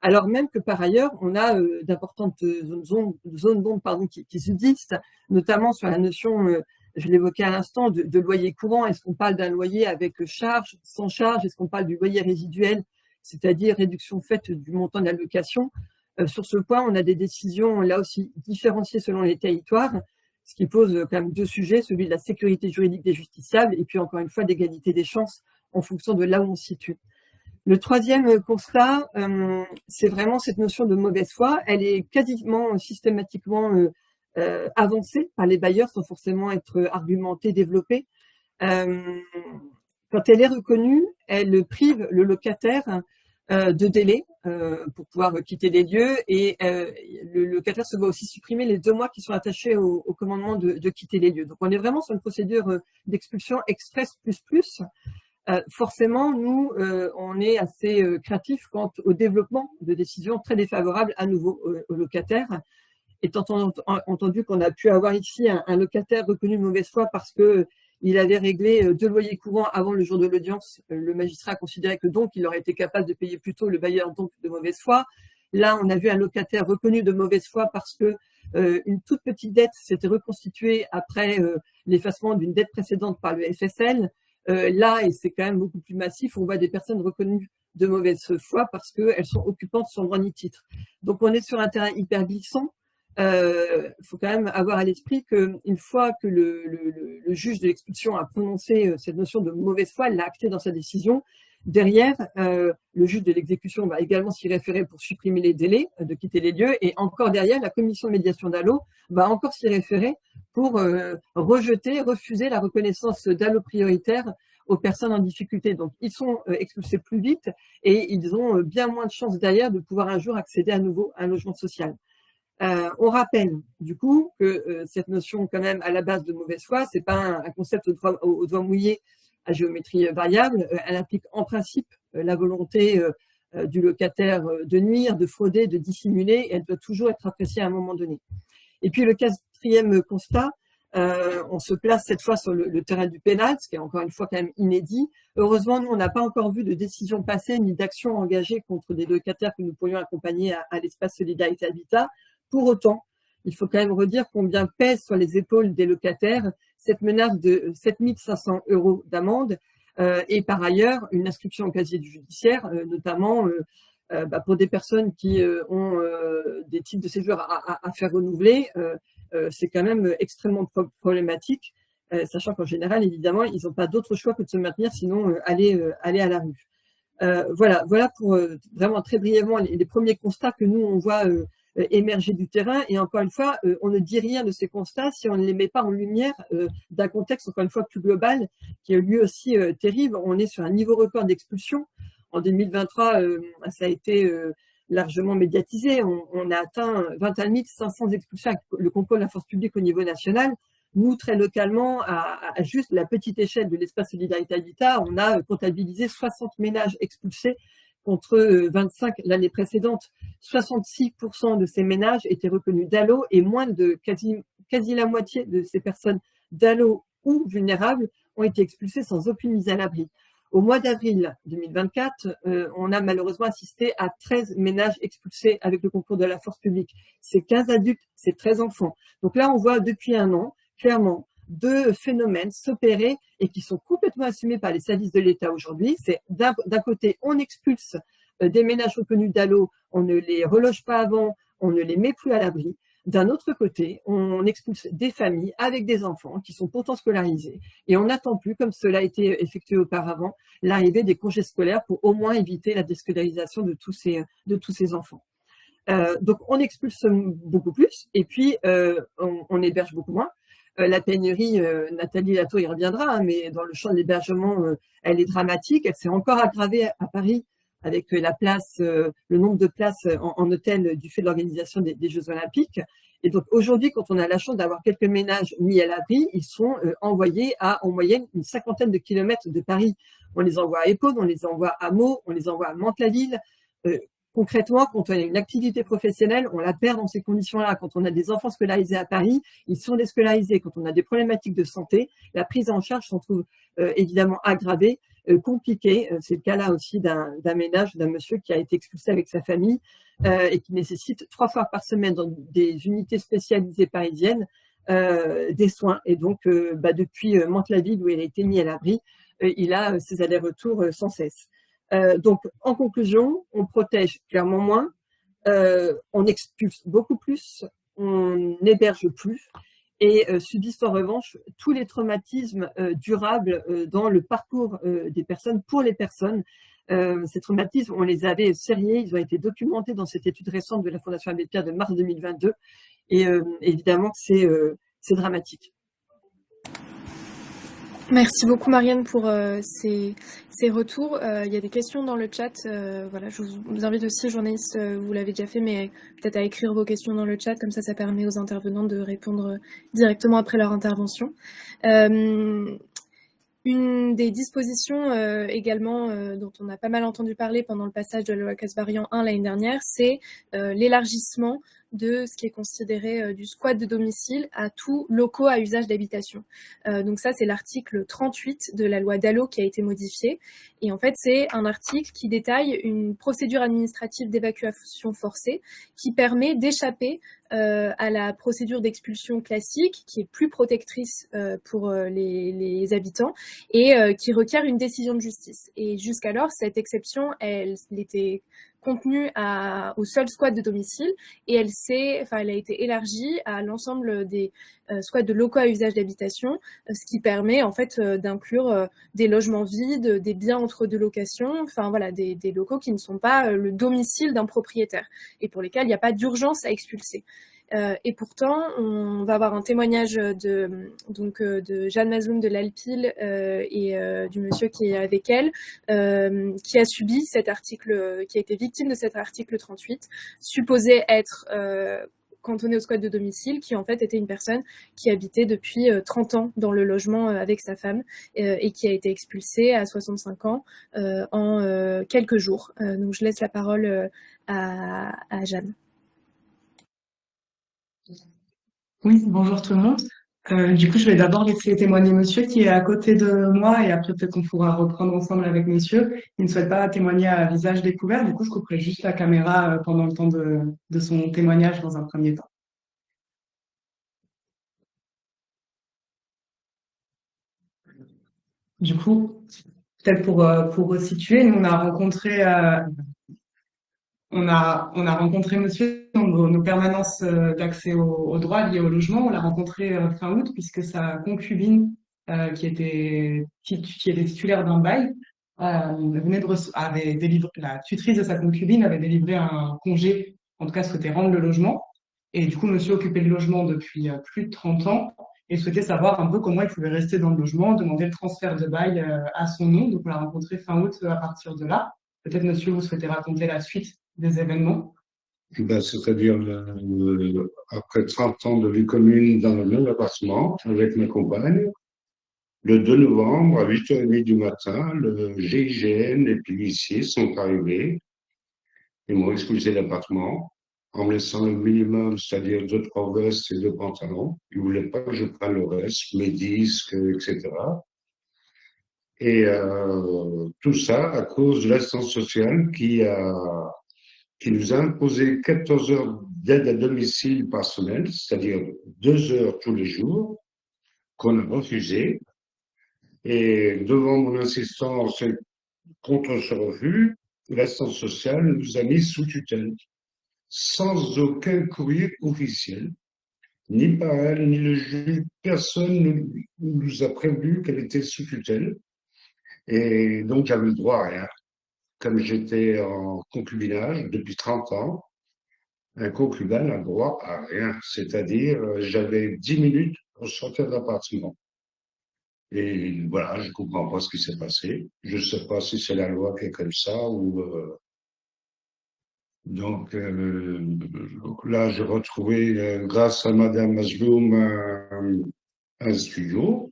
Speaker 3: Alors même que par ailleurs, on a d'importantes zones d'ombre qui subsistent, notamment sur la notion, je l'évoquais à l'instant, de loyer courant. Est-ce qu'on parle d'un loyer avec charge, sans charge? Est-ce qu'on parle du loyer résiduel, c'est-à-dire réduction faite du montant de la location? Sur ce point, on a des décisions là aussi différenciées selon les territoires, ce qui pose quand même deux sujets, celui de la sécurité juridique des justiciables et puis encore une fois d'égalité des chances en fonction de là où on se situe. Le troisième constat, c'est vraiment cette notion de mauvaise foi. Elle est quasiment systématiquement avancée par les bailleurs sans forcément être argumentée, développée. Quand elle est reconnue, elle prive le locataire de délai pour pouvoir quitter les lieux et le locataire se voit aussi supprimer les 2 mois qui sont attachés au commandement de quitter les lieux. Donc on est vraiment sur une procédure d'expulsion express plus. Forcément, nous, on est assez créatifs quant au développement de décisions très défavorables à nouveau aux locataires. Étant entendu qu'on a pu avoir ici un locataire reconnu de mauvaise foi parce qu'il avait réglé 2 loyers courants avant le jour de l'audience, le magistrat a considéré que donc il aurait été capable de payer plus tôt, le bailleur donc de mauvaise foi. Là, on a vu un locataire reconnu de mauvaise foi parce que une toute petite dette s'était reconstituée après l'effacement d'une dette précédente par le FSL. Là, et c'est quand même beaucoup plus massif, on voit des personnes reconnues de mauvaise foi parce qu'elles sont occupantes sans droit ni titre. Donc on est sur un terrain hyper glissant. Faut quand même avoir à l'esprit qu'une fois que le juge de l'expulsion a prononcé cette notion de mauvaise foi, elle l'a acté dans sa décision. Derrière, le juge de l'exécution va également s'y référer pour supprimer les délais de quitter les lieux. Et encore derrière, la commission de médiation d'allo va encore s'y référer pour refuser la reconnaissance d'allo prioritaire aux personnes en difficulté. Donc, ils sont expulsés plus vite et ils ont bien moins de chances derrière de pouvoir un jour accéder à nouveau à un logement social. On rappelle du coup que cette notion quand même à la base de mauvaise foi, c'est pas un concept au doigt mouillé à géométrie variable. Elle implique en principe la volonté du locataire de nuire, de frauder, de dissimuler, et elle doit toujours être appréciée à un moment donné. Et puis le quatrième constat, on se place cette fois sur le terrain du pénal, ce qui est encore une fois quand même inédit. Heureusement, nous, on n'a pas encore vu de décision passée ni d'action engagée contre des locataires que nous pourrions accompagner à l'Espace Solidarité Habitat. Pour autant, il faut quand même redire combien pèse sur les épaules des locataires cette menace de 7 500 € d'amende et par ailleurs une inscription au casier judiciaire, notamment pour des personnes qui ont des titres de séjour à faire renouveler. C'est quand même extrêmement problématique, sachant qu'en général, évidemment, ils n'ont pas d'autre choix que de se maintenir, sinon aller à la rue. Voilà pour vraiment très brièvement les premiers constats que nous, on voit émerger du terrain. Et encore une fois, on ne dit rien de ces constats si on ne les met pas en lumière d'un contexte, encore une fois, plus global, qui est lui aussi terrible. On est sur un niveau record d'expulsion. En 2023, ça a été largement médiatisé. On a atteint 21 500 expulsions avec le concours de la force publique au niveau national. Nous, très localement, à juste la petite échelle de l'espace Solidarité Habitat, on a comptabilisé 60 ménages expulsés contre 25 l'année précédente. 66% de ces ménages étaient reconnus DALO et moins de quasi la moitié de ces personnes DALO ou vulnérables ont été expulsées sans aucune mise à l'abri. Au mois d'avril 2024, on a malheureusement assisté à 13 ménages expulsés avec le concours de la force publique. C'est 15 adultes, c'est 13 enfants. Donc là, on voit depuis un an, clairement, deux phénomènes s'opérer et qui sont complètement assumés par les services de l'État aujourd'hui. C'est d'un côté, on expulse des ménages reconnus DALO, on ne les reloge pas avant, on ne les met plus à l'abri. D'un autre côté, on expulse des familles avec des enfants qui sont pourtant scolarisés et on n'attend plus, comme cela a été effectué auparavant, l'arrivée des congés scolaires pour au moins éviter la déscolarisation de tous ces enfants. Donc on expulse beaucoup plus et puis on héberge beaucoup moins. La pénurie, Nathalie Latour y reviendra, mais dans le champ de l'hébergement, elle est dramatique. Elle s'est encore aggravée à Paris avec le nombre de places en hôtel du fait de l'organisation des Jeux Olympiques. Et donc aujourd'hui, quand on a la chance d'avoir quelques ménages mis à l'abri, ils sont envoyés à en moyenne une 50aine de kilomètres de Paris. On les envoie à Épaule, on les envoie à Meaux, on les envoie à Mantes-la-Ville. Concrètement, quand on a une activité professionnelle, on la perd dans ces conditions-là. Quand on a des enfants scolarisés à Paris, ils sont déscolarisés. Quand on a des problématiques de santé, la prise en charge s'en trouve évidemment aggravée, compliquée. C'est le cas là aussi d'un ménage, d'un monsieur qui a été expulsé avec sa famille et qui nécessite 3 fois par semaine dans des unités spécialisées parisiennes des soins. Et donc, depuis Mantes-la-Ville où il a été mis à l'abri, il a ses allers-retours sans cesse. Donc, en conclusion, on protège clairement moins, on expulse beaucoup plus, on n'héberge plus et subissent en revanche tous les traumatismes durables dans le parcours des personnes pour les personnes. Ces traumatismes, on les avait sériés, ils ont été documentés dans cette étude récente de la Fondation Abbé Pierre de mars 2022 et évidemment c'est dramatique.
Speaker 1: Merci beaucoup Marianne pour ces retours. Il y a des questions dans le chat. Voilà, je vous invite aussi, journalistes, vous l'avez déjà fait, mais peut-être à écrire vos questions dans le chat, comme ça permet aux intervenants de répondre directement après leur intervention. Une des dispositions également dont on a pas mal entendu parler pendant le passage de la loi Kasbarian 1 l'année dernière, c'est l'élargissement de ce qui est considéré du squat de domicile à tous locaux à usage d'habitation. Donc ça, c'est l'article 38 de la loi DALO qui a été modifié. Et en fait, c'est un article qui détaille une procédure administrative d'évacuation forcée qui permet d'échapper à la procédure d'expulsion classique, qui est plus protectrice pour les habitants et qui requiert une décision de justice. Et jusqu'alors, cette exception, elle était contenue au seul squat de domicile et elle a été élargie à l'ensemble des squats de locaux à usage d'habitation, ce qui permet en fait d'inclure des logements vides, des biens entre deux locations, enfin voilà, des locaux qui ne sont pas le domicile d'un propriétaire et pour lesquels il n'y a pas d'urgence à expulser. Et pourtant, on va avoir un témoignage de Jeanne Mazoum de l'Alpil et du monsieur qui est avec elle, qui a subi cet article, qui a été victime de cet article 38, supposé être cantonné au squat de domicile, qui en fait était une personne qui habitait depuis 30 ans dans le logement avec sa femme et qui a été expulsée à 65 ans en quelques jours. Donc je laisse la parole à Jeanne.
Speaker 4: Oui, bonjour tout le monde. Du coup, je vais d'abord laisser témoigner monsieur qui est à côté de moi et après peut-être qu'on pourra reprendre ensemble avec monsieur. Il ne souhaite pas témoigner à visage découvert. Du coup, je couperai juste la caméra pendant le temps de son témoignage dans un premier temps. Du coup, peut-être pour resituer, nous, on a rencontré monsieur dans nos permanences d'accès au droit liées au logement. On l'a rencontré fin août puisque sa concubine, qui était titulaire d'un bail, avait délivré, la tutrice de sa concubine avait délivré un congé, en tout cas souhaitait rendre le logement. Et du coup, monsieur occupait le logement depuis plus de 30 ans et souhaitait savoir un peu comment il pouvait rester dans le logement, demander le transfert de bail à son nom. Donc, on l'a rencontré fin août à partir de là. Peut-être, monsieur, vous souhaitez raconter la suite des événements?
Speaker 5: Ben, c'est-à-dire, après 30 ans de vie commune dans le même appartement avec ma compagne, le 2 novembre, à 8h30 du matin, le GIGN et puis l'huissier sont arrivés et m'ont expulsé de l'appartement en me laissant le minimum, c'est-à-dire 2-3 vestes et 2 pantalons. Ils ne voulaient pas que je prenne le reste, mes disques, etc. Et tout ça à cause de l'assistance sociale qui nous a imposé 14 heures d'aide à domicile par semaine, c'est-à-dire 2 heures tous les jours, qu'on a refusé. Et devant mon insistance contre ce refus, l'assistance sociale nous a mis sous tutelle, sans aucun courrier officiel, ni par elle, ni le juge. Personne ne nous a prévenu qu'elle était sous tutelle. Et donc, j'avais le droit à rien. Comme j'étais en concubinage depuis 30 ans, un concubin n'a droit à rien. C'est-à-dire, j'avais 10 minutes pour sortir de l'appartement. Et voilà, je comprends pas ce qui s'est passé. Je sais pas si c'est la loi qui est comme ça ou donc là j'ai retrouvé grâce à Madame Mazloum un studio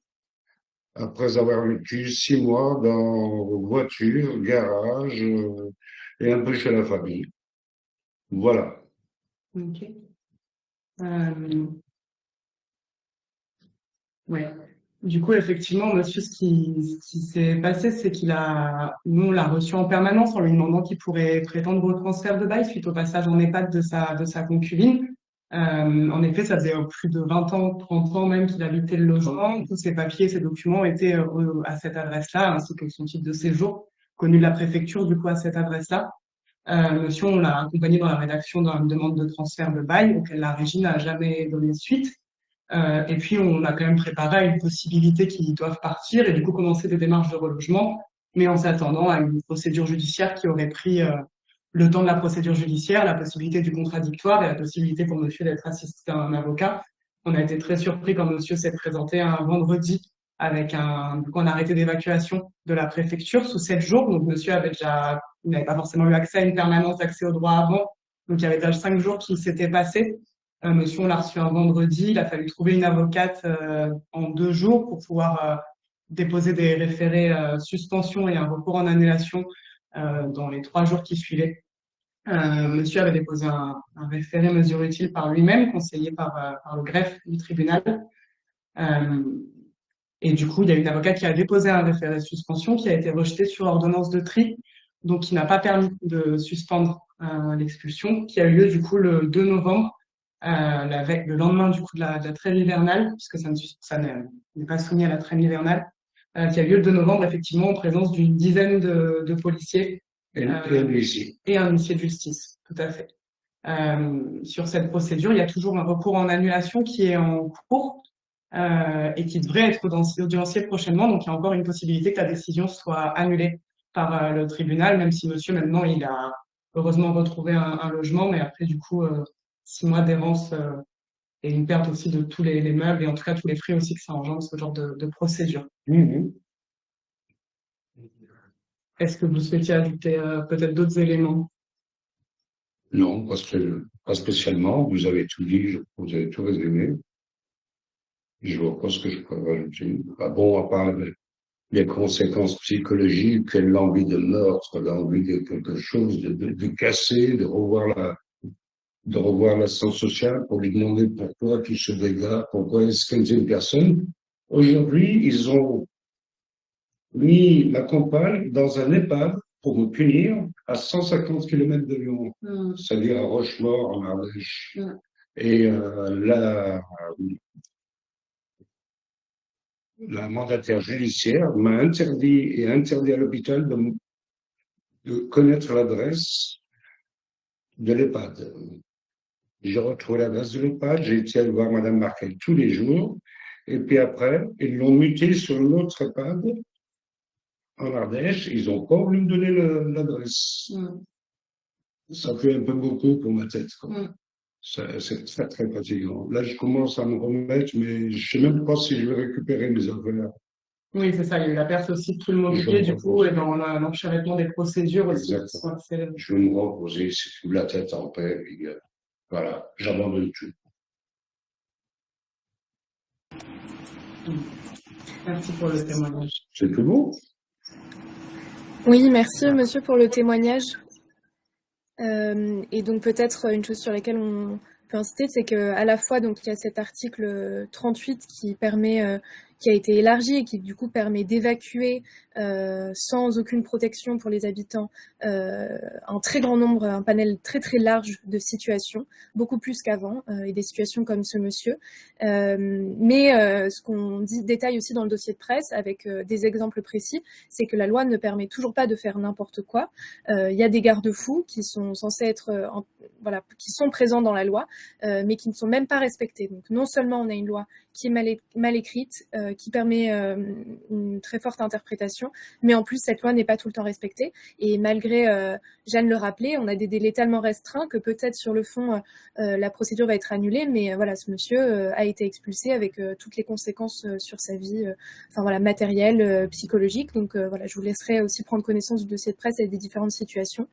Speaker 5: après avoir vécu 6 mois dans voiture, garage et un peu chez la famille. Voilà.
Speaker 4: Ok. Ouais. Du coup, effectivement, monsieur, ce qui s'est passé, c'est nous, on l'a reçu en permanence en lui demandant qu'il pourrait prétendre au transfert de bail suite au passage en EHPAD de sa concubine. En effet, ça faisait plus de 20 ans, 30 ans même qu'il habitait le logement. Tous ses papiers, ses documents étaient à cette adresse-là, ainsi que son titre de séjour, connu de la préfecture, du coup, à cette adresse-là. Monsieur, on l'a accompagné dans la rédaction d'une demande de transfert de bail, auquel la régie n'a jamais donné suite. Et puis, on a quand même préparé à une possibilité qu'ils doivent partir et du coup commencer des démarches de relogement, mais en s'attendant à une procédure judiciaire qui aurait pris le temps de la procédure judiciaire, la possibilité du contradictoire et la possibilité pour monsieur d'être assisté à un avocat. On a été très surpris quand monsieur s'est présenté un vendredi avec du coup, un arrêté d'évacuation de la préfecture sous 7 jours. Donc, monsieur il n'avait pas forcément eu accès à une permanence d'accès au droit avant. Donc, il y avait déjà 5 jours qui s'étaient passés. Monsieur, on l'a reçu un vendredi. Il a fallu trouver une avocate en 2 jours pour pouvoir déposer des référés suspension et un recours en annulation dans les 3 jours qui suivaient. Monsieur avait déposé un référé mesure utile par lui-même, conseillé par le greffe du tribunal. Et du coup, il y a une avocate qui a déposé un référé suspension qui a été rejeté sur ordonnance de tri, donc qui n'a pas permis de suspendre l'expulsion, qui a eu lieu du coup le 2 novembre, le lendemain du coup de la trêve hivernale, puisque ça n'est pas soumis à la trêve hivernale, qui a eu lieu le 2 novembre, effectivement, en présence d'une dizaine de policiers
Speaker 5: Et un huissier.
Speaker 4: et un huissier de justice, tout à fait. Sur cette procédure, il y a toujours un recours en annulation qui est en cours et qui devrait être audiencié prochainement. Donc, il y a encore une possibilité que la décision soit annulée par le tribunal, même si monsieur, maintenant, il a heureusement retrouvé un logement, mais après, du coup, 6 mois d'errance et une perte aussi de tous les meubles et en tout cas tous les frais aussi que ça engendre, ce genre de procédure.
Speaker 5: Mmh.
Speaker 4: Est-ce que vous souhaitiez ajouter peut-être d'autres éléments?
Speaker 5: Non, pas spécialement. Vous avez tout dit, vous avez tout résumé. Je vois pas ce que je peux rajouter. Ah bon, à part les conséquences psychologiques, l'envie de meurtre, l'envie de quelque chose, de casser, de revoir de revoir l'assistance sociale pour lui demander pourquoi tout ce dégât, pourquoi est-ce qu'elle est une personne. Aujourd'hui, ils ont mis la compagne dans un EHPAD pour me punir à 150 km de Lyon, c'est-à-dire à Rochefort, en Ardèche. Et la mandataire judiciaire m'a interdit à l'hôpital de connaître l'adresse de l'EHPAD. J'ai retrouvé l'adresse de l'EHPAD, j'ai été aller voir Madame Markel tous les jours, et puis après, ils l'ont muté sur une autre EHPAD en Ardèche, ils n'ont pas voulu me donner l'adresse. Ça fait un peu beaucoup pour ma tête. C'est très, très fatigant. Là, je commence à me remettre, mais je ne sais même pas si je vais récupérer mes affaires.
Speaker 4: Oui, c'est ça. Il y a eu la perte aussi de tout le mobilier, du coup, et dans l'enchevêtrement des procédures aussi.
Speaker 5: Je vais me reposer, c'est tout la tête en paix, puis voilà, j'abandonne tout.
Speaker 4: Merci pour le témoignage.
Speaker 5: C'est tout bon?
Speaker 1: Oui, merci monsieur pour le témoignage. Et donc peut-être une chose sur laquelle on peut insister, c'est qu'à la fois donc il y a cet article 38 qui permet, qui a été élargi et qui du coup permet d'évacuer sans aucune protection pour les habitants un très grand nombre, un panel très très large de situations, beaucoup plus qu'avant, et des situations comme ce monsieur. Mais ce qu'on détaille aussi dans le dossier de presse avec des exemples précis, c'est que la loi ne permet toujours pas de faire n'importe quoi. Il y a des garde-fous qui sont censés être, voilà, qui sont présents dans la loi, mais qui ne sont même pas respectés. Donc non seulement on a une loi qui est mal écrite, qui permet une très forte interprétation, mais en plus cette loi n'est pas tout le temps respectée. Et malgré, Jeanne le rappelait, on a des délais tellement restreints que peut-être sur le fond la procédure va être annulée, mais voilà, ce monsieur a été expulsé avec toutes les conséquences sur sa vie, enfin voilà, matérielle, psychologique. Donc voilà, je vous laisserai aussi prendre connaissance du dossier de presse et des différentes situations.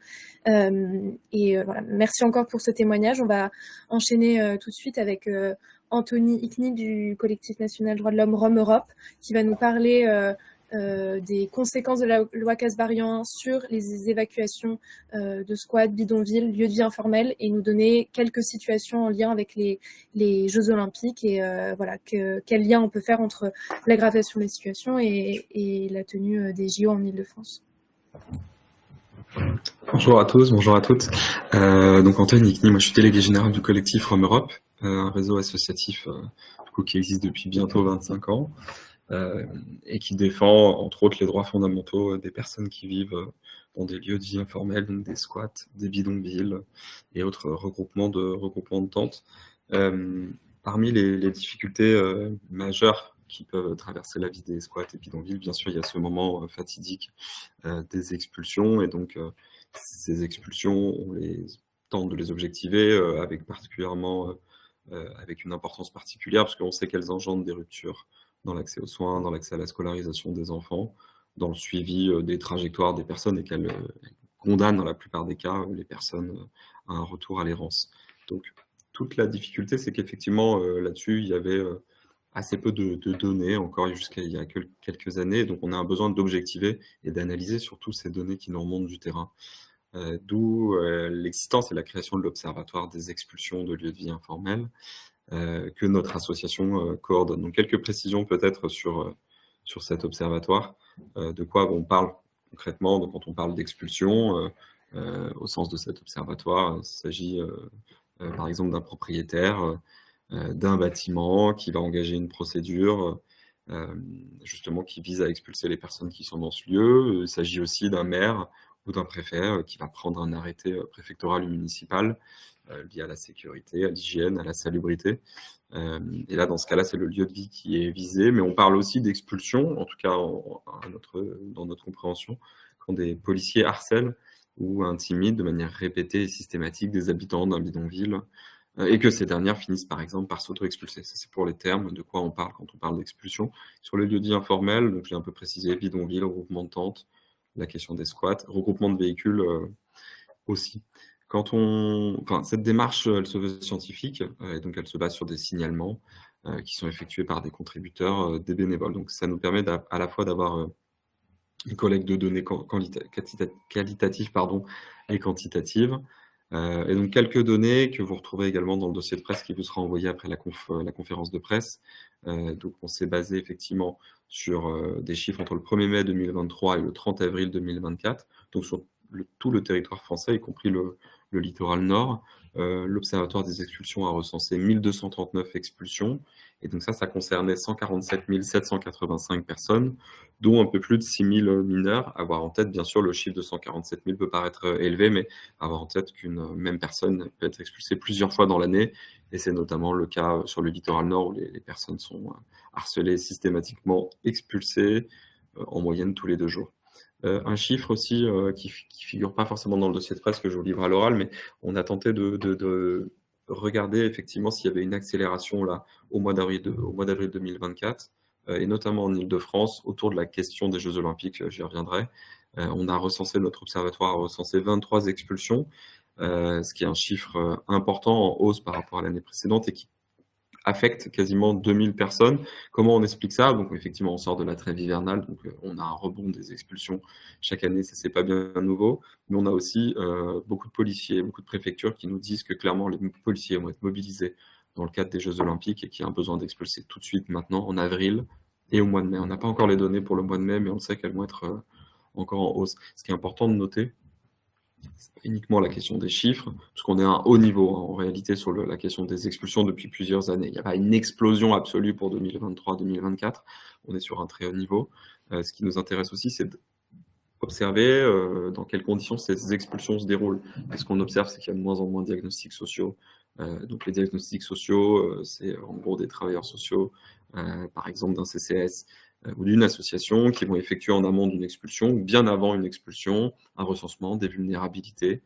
Speaker 1: Et voilà, merci encore pour ce témoignage. On va enchaîner tout de suite avec Anthony Ickni du collectif national droits de l'homme Rome Europe, qui va nous parler des conséquences de la loi Kasbarian sur les évacuations de squats, bidonvilles, lieux de vie informels, et nous donner quelques situations en lien avec les Jeux Olympiques et voilà, quel lien on peut faire entre l'aggravation des situations et la tenue des JO en Ile-de-France.
Speaker 6: Bonjour à tous, bonjour à toutes. Donc Anthony Ickni, moi je suis délégué général du collectif Rome Europe, un réseau associatif du coup, qui existe depuis bientôt 25 ans et qui défend entre autres les droits fondamentaux des personnes qui vivent dans des lieux de vie informels, donc des squats, des bidonvilles et autres regroupements de tentes. Parmi les difficultés majeures qui peuvent traverser la vie des squats et bidonvilles, bien sûr il y a ce moment fatidique des expulsions, et donc ces expulsions, on tente de les objectiver avec particulièrement avec une importance particulière, parce qu'on sait qu'elles engendrent des ruptures dans l'accès aux soins, dans l'accès à la scolarisation des enfants, dans le suivi des trajectoires des personnes, et qu'elles condamnent dans la plupart des cas les personnes à un retour à l'errance. Donc toute la difficulté, c'est qu'effectivement là-dessus, il y avait assez peu de données, encore jusqu'à il y a quelques années, donc on a un besoin d'objectiver et d'analyser surtout ces données qui nous remontent du terrain. D'où l'existence et la création de l'Observatoire des expulsions de lieux de vie informels que notre association coordonne. Donc quelques précisions peut-être sur cet observatoire. De quoi on parle concrètement? Donc, quand on parle d'expulsion, au sens de cet observatoire, il s'agit par exemple d'un propriétaire d'un bâtiment qui va engager une procédure justement qui vise à expulser les personnes qui sont dans ce lieu. Il s'agit aussi d'un maire ou d'un préfet qui va prendre un arrêté préfectoral ou municipal lié à la sécurité, à l'hygiène, à la salubrité. Et là, dans ce cas-là, c'est le lieu de vie qui est visé, mais on parle aussi d'expulsion, en tout cas dans notre compréhension, quand des policiers harcèlent ou intimident de manière répétée et systématique des habitants d'un bidonville, et que ces dernières finissent par exemple par s'auto-expulser. Ça, c'est pour les termes de quoi on parle quand on parle d'expulsion. Sur les lieux de vie informels, donc j'ai un peu précisé, bidonville, regroupement de tentes, la question des squats, regroupement de véhicules aussi. Cette démarche, elle se veut scientifique, et donc elle se base sur des signalements qui sont effectués par des contributeurs, des bénévoles. Donc ça nous permet à la fois d'avoir une collecte de données qualitatives et quantitatives, Et donc, quelques données que vous retrouverez également dans le dossier de presse qui vous sera envoyé après la conférence de presse. Donc, on s'est basé effectivement sur des chiffres entre le 1er mai 2023 et le 30 avril 2024, donc sur tout le territoire français, y compris le littoral nord. L'Observatoire des expulsions a recensé 1239 expulsions, et donc ça concernait 147 785 personnes, dont un peu plus de 6 000 mineurs. Avoir en tête, bien sûr, le chiffre de 147 000 peut paraître élevé, mais avoir en tête qu'une même personne peut être expulsée plusieurs fois dans l'année, et c'est notamment le cas sur le littoral nord, où les personnes sont harcelées, systématiquement expulsées, en moyenne tous les 2 jours. Un chiffre aussi qui figure pas forcément dans le dossier de presse que je vous livre à l'oral, mais on a tenté de regarder effectivement s'il y avait une accélération là au mois d'avril 2024, et notamment en Île-de-France, autour de la question des Jeux Olympiques, j'y reviendrai. Notre observatoire a recensé 23 expulsions, ce qui est un chiffre important, en hausse par rapport à l'année précédente, et qui affecte quasiment 2000 personnes. Comment on explique ça? Donc effectivement, on sort de la trêve hivernale, donc on a un rebond des expulsions chaque année, ça c'est pas bien nouveau, mais on a aussi beaucoup de policiers, beaucoup de préfectures qui nous disent que clairement les policiers vont être mobilisés dans le cadre des Jeux Olympiques et qu'il y a un besoin d'expulser tout de suite maintenant, en avril et au mois de mai. On n'a pas encore les données pour le mois de mai, mais on sait qu'elles vont être encore en hausse. Ce qui est important de noter, c'est uniquement la question des chiffres, parce qu'on est à un haut niveau en réalité sur la question des expulsions depuis plusieurs années. Il n'y a pas une explosion absolue pour 2023-2024, on est sur un très haut niveau. Ce qui nous intéresse aussi, c'est d'observer dans quelles conditions ces expulsions se déroulent. Et ce qu'on observe, c'est qu'il y a de moins en moins de diagnostics sociaux. Donc les diagnostics sociaux, c'est en gros des travailleurs sociaux, par exemple d'un CCS, ou d'une association qui vont effectuer en amont d'une expulsion, ou bien avant une expulsion, un recensement des vulnérabilités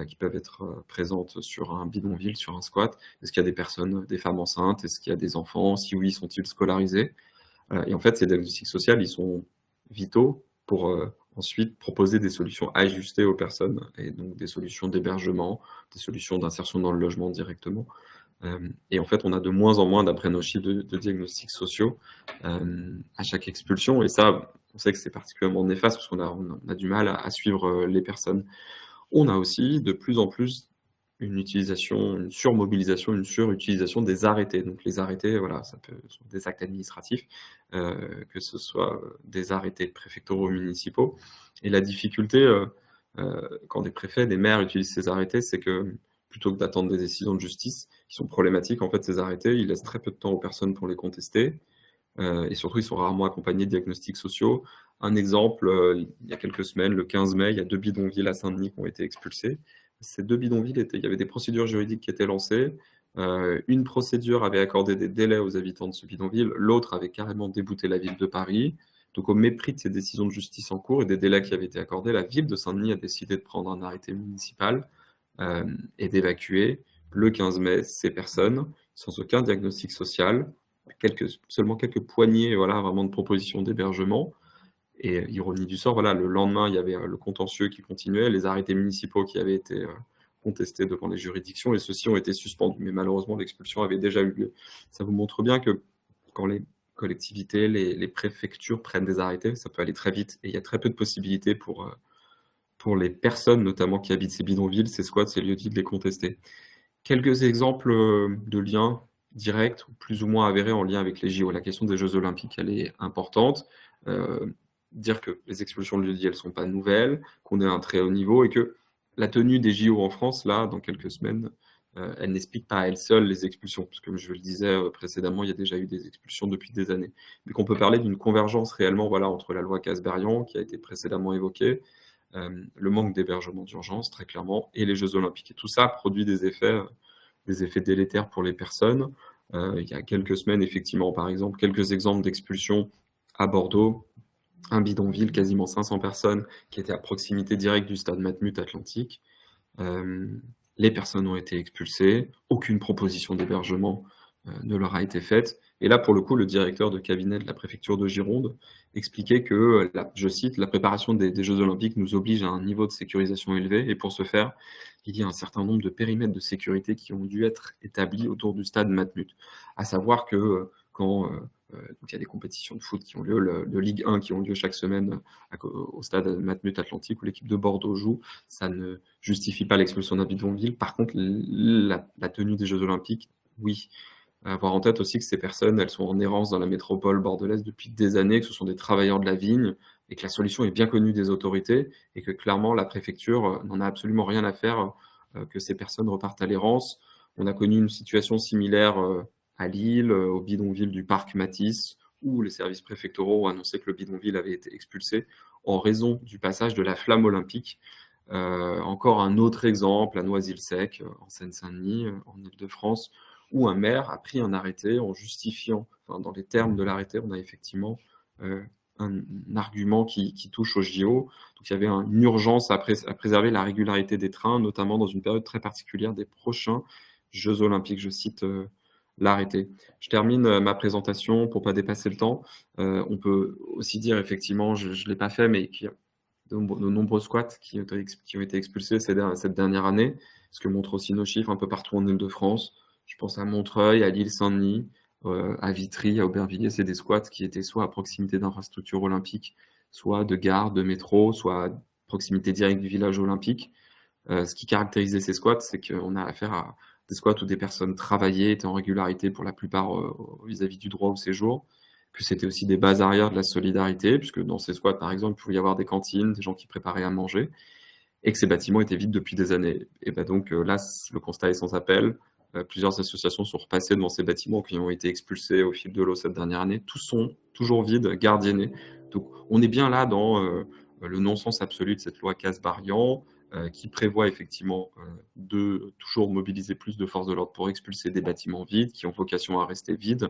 Speaker 6: qui peuvent être présentes sur un bidonville, sur un squat. Est-ce qu'il y a des personnes, des femmes enceintes? Est-ce qu'il y a des enfants? Si oui, sont-ils scolarisés? Et en fait, ces diagnostics sociaux, ils sont vitaux pour ensuite proposer des solutions ajustées aux personnes, et donc des solutions d'hébergement, des solutions d'insertion dans le logement directement. Et en fait, on a de moins en moins, d'après nos chiffres, de diagnostics sociaux à chaque expulsion. Et ça, on sait que c'est particulièrement néfaste parce qu'on a du mal à suivre les personnes. On a aussi de plus en plus une surmobilisation, une surutilisation des arrêtés. Donc les arrêtés, voilà, ça peut sont des actes administratifs, que ce soit des arrêtés préfectoraux ou municipaux. Et la difficulté, quand des préfets, des maires utilisent ces arrêtés, c'est que plutôt que d'attendre des décisions de justice qui sont problématiques, en fait, ces arrêtés, ils laissent très peu de temps aux personnes pour les contester. Et surtout, ils sont rarement accompagnés de diagnostics sociaux. Un exemple, il y a quelques semaines, le 15 mai, il y a 2 bidonvilles à Saint-Denis qui ont été expulsés. Ces 2 bidonvilles, il y avait des procédures juridiques qui étaient lancées. Une procédure avait accordé des délais aux habitants de ce bidonville, l'autre avait carrément débouté la ville de Paris. Donc, au mépris de ces décisions de justice en cours et des délais qui avaient été accordés, la ville de Saint-Denis a décidé de prendre un arrêté municipal et d'évacuer le 15 mai ces personnes sans aucun diagnostic social, seulement quelques poignées, voilà, vraiment de propositions d'hébergement. Et ironie du sort, voilà, le lendemain, il y avait le contentieux qui continuait, les arrêtés municipaux qui avaient été contestés devant les juridictions, et ceux-ci ont été suspendus. Mais malheureusement, l'expulsion avait déjà eu lieu. Ça vous montre bien que quand les collectivités, les préfectures prennent des arrêtés, ça peut aller très vite, et il y a très peu de possibilités pour les personnes, notamment qui habitent ces bidonvilles, ces squats, ces lieux-dits, de les contester. Quelques exemples de liens directs, ou plus ou moins avérés en lien avec les JO. La question des Jeux Olympiques, elle est importante. Dire que les expulsions de lieux-dits, elles ne sont pas nouvelles, qu'on est à un très haut niveau, et que la tenue des JO en France, là, dans quelques semaines, elle n'explique pas à elle seule les expulsions, parce que, comme je le disais précédemment, il y a déjà eu des expulsions depuis des années. Mais qu'on peut parler d'une convergence réellement, voilà, entre la loi Kasbarian, qui a été précédemment évoquée, le manque d'hébergement d'urgence, très clairement, et les Jeux Olympiques. Et tout ça produit des effets délétères pour les personnes. Il y a quelques semaines, effectivement, par exemple, quelques exemples d'expulsions à Bordeaux, un bidonville, quasiment 500 personnes qui étaient à proximité directe du stade Matmut Atlantique. Les personnes ont été expulsées, aucune proposition d'hébergement ne leur a été faite. Et là, pour le coup, le directeur de cabinet de la préfecture de Gironde expliquait que, je cite, la préparation des Jeux Olympiques nous oblige à un niveau de sécurisation élevé, et pour ce faire, il y a un certain nombre de périmètres de sécurité qui ont dû être établis autour du stade Matmut. À savoir que quand Donc il y a des compétitions de foot qui ont lieu, de Ligue 1 qui ont lieu chaque semaine au stade Matmut Atlantique où l'équipe de Bordeaux joue. Ça ne justifie pas l'expulsion d'un bidonville. Par contre, la tenue des Jeux Olympiques, oui. Avoir en tête aussi que ces personnes, elles sont en errance dans la métropole bordelaise depuis des années, que ce sont des travailleurs de la vigne, et que la solution est bien connue des autorités, et que clairement la préfecture n'en a absolument rien à faire que ces personnes repartent à l'errance. On a connu une situation similaire à Lille, au bidonville du parc Matisse, où les services préfectoraux ont annoncé que le bidonville avait été expulsé en raison du passage de la flamme olympique. Encore un autre exemple à Noisy-le-Sec, en Seine-Saint-Denis, en Île-de-France, où un maire a pris un arrêté en justifiant, enfin, dans les termes de l'arrêté, on a effectivement un argument qui touche au JO. Donc il y avait une urgence à préserver la régularité des trains, notamment dans une période très particulière des prochains Jeux Olympiques. Je cite l'arrêté. Je termine ma présentation pour ne pas dépasser le temps. On peut aussi dire, effectivement, je ne l'ai pas fait, mais qu'il y a de nombreux squats qui ont été expulsés cette dernière année, ce que montrent aussi nos chiffres un peu partout en Île-de-France. Je pense à Montreuil, à l'Île-Saint-Denis, à Vitry, à Aubervilliers. C'est des squats qui étaient soit à proximité d'infrastructures olympiques, soit de gares, de métro, soit à proximité directe du village olympique. Ce qui caractérisait ces squats, c'est qu'on a affaire à des squats où des personnes travaillaient, étaient en régularité pour la plupart vis-à-vis du droit au séjour, que c'était aussi des bases arrières de la solidarité, puisque dans ces squats, par exemple, il pouvait y avoir des cantines, des gens qui préparaient à manger, et que ces bâtiments étaient vides depuis des années. Et ben donc là, le constat est sans appel. Plusieurs associations sont repassées devant ces bâtiments qui ont été expulsés au fil de l'eau cette dernière année. Tous sont toujours vides, gardiennés. Donc on est bien là dans le non-sens absolu de cette loi Kasbarian, qui prévoit effectivement de toujours mobiliser plus de forces de l'ordre pour expulser des bâtiments vides, qui ont vocation à rester vides.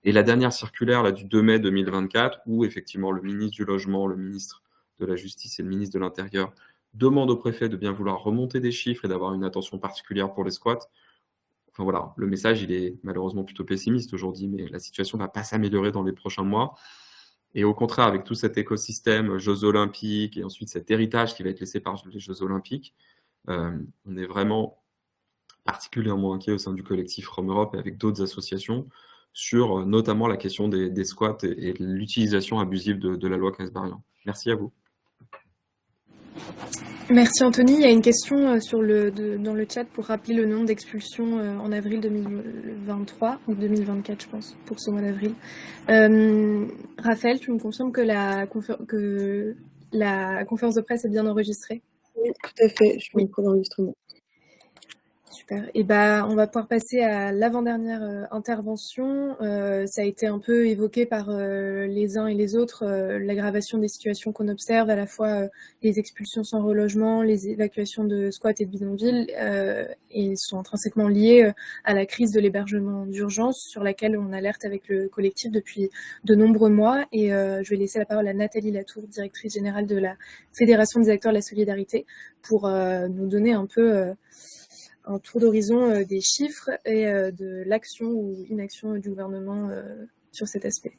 Speaker 6: Et la dernière circulaire là, du 2 mai 2024, où effectivement le ministre du Logement, le ministre de la Justice et le ministre de l'Intérieur demandent au préfet de bien vouloir remonter des chiffres et d'avoir une attention particulière pour les squats. Enfin voilà, le message, il est malheureusement plutôt pessimiste aujourd'hui, mais la situation ne va pas s'améliorer dans les prochains mois. Et au contraire, avec tout cet écosystème Jeux Olympiques et ensuite cet héritage qui va être laissé par les Jeux Olympiques, on est vraiment particulièrement inquiet au sein du collectif Rome Europe et avec d'autres associations sur notamment la question des squats et l'utilisation abusive de la loi Kasbarian. Merci à vous.
Speaker 1: Merci Anthony. Il y a une question dans le chat pour rappeler le nombre d'expulsions en avril 2023 ou 2024, je pense, pour ce mois d'avril. Raphaël, tu me confirmes que la conférence de presse est bien enregistrée?
Speaker 7: Oui, tout à fait. Je fais une pro d'enregistrement.
Speaker 1: Super. Et on va pouvoir passer à l'avant-dernière intervention. Ça a été un peu évoqué par les uns et les autres, l'aggravation des situations qu'on observe, à la fois les expulsions sans relogement, les évacuations de squats et de bidonvilles, et sont intrinsèquement liées à la crise de l'hébergement d'urgence sur laquelle on alerte avec le collectif depuis de nombreux mois. Et je vais laisser la parole à Nathalie Latour, directrice générale de la Fédération des acteurs de la solidarité, pour nous donner un peu un tour d'horizon des chiffres et de l'action ou inaction du gouvernement sur cet aspect.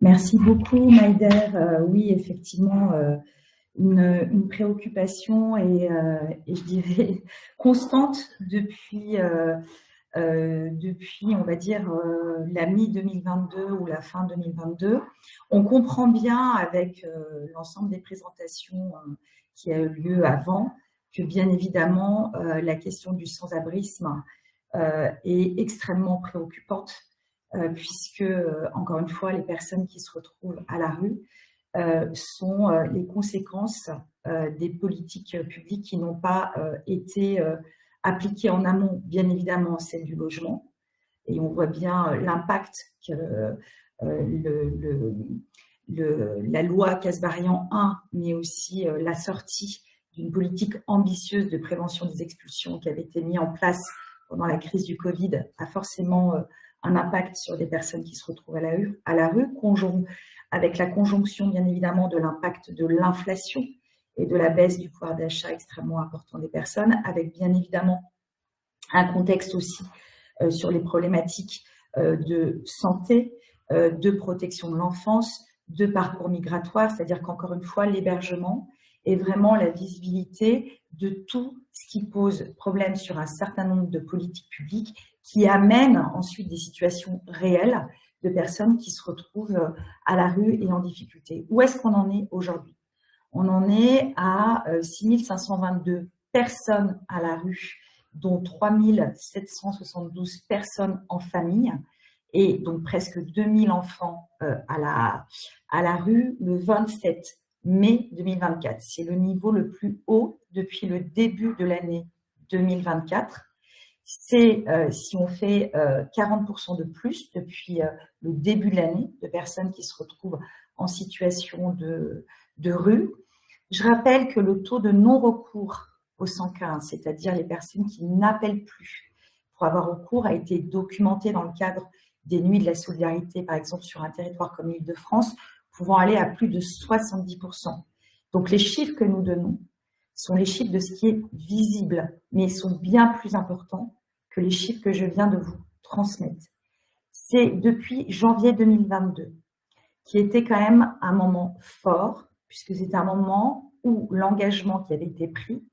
Speaker 8: Merci beaucoup, Maïder. Oui, effectivement, une préoccupation et je dirais constante depuis on va dire, la mi-2022 ou la fin 2022. On comprend bien avec l'ensemble des présentations qui a eu lieu avant que bien évidemment, la question du sans-abrisme est extrêmement préoccupante puisque, encore une fois, les personnes qui se retrouvent à la rue sont les conséquences des politiques publiques qui n'ont pas été appliquées en amont, bien évidemment, celle du logement. Et on voit bien l'impact que la loi Kasbarian 1, mais aussi la sortie d'une politique ambitieuse de prévention des expulsions qui avait été mise en place pendant la crise du Covid, a forcément un impact sur des personnes qui se retrouvent à la rue, avec la conjonction bien évidemment de l'impact de l'inflation et de la baisse du pouvoir d'achat extrêmement important des personnes, avec bien évidemment un contexte aussi sur les problématiques de santé, de protection de l'enfance, de parcours migratoire, c'est-à-dire qu'encore une fois, l'hébergement est vraiment la visibilité de tout ce qui pose problème sur un certain nombre de politiques publiques qui amènent ensuite des situations réelles de personnes qui se retrouvent à la rue et en difficulté. Où est-ce qu'on en est aujourd'hui? On en est à 6 522 personnes à la rue, dont 3 772 personnes en famille, et donc presque 2000 enfants à la rue le 27 mai 2024. C'est le niveau le plus haut depuis le début de l'année 2024. C'est, si on fait 40% de plus depuis le début de l'année, de personnes qui se retrouvent en situation de rue. Je rappelle que le taux de non-recours au 115, c'est-à-dire les personnes qui n'appellent plus pour avoir recours, a été documenté dans le cadre des Nuits de la Solidarité, par exemple sur un territoire comme l'Île-de-France, pouvant aller à plus de 70%. Donc les chiffres que nous donnons sont les chiffres de ce qui est visible, mais ils sont bien plus importants que les chiffres que je viens de vous transmettre. C'est depuis janvier 2022, qui était quand même un moment fort, puisque c'est un moment où l'engagement qui avait été pris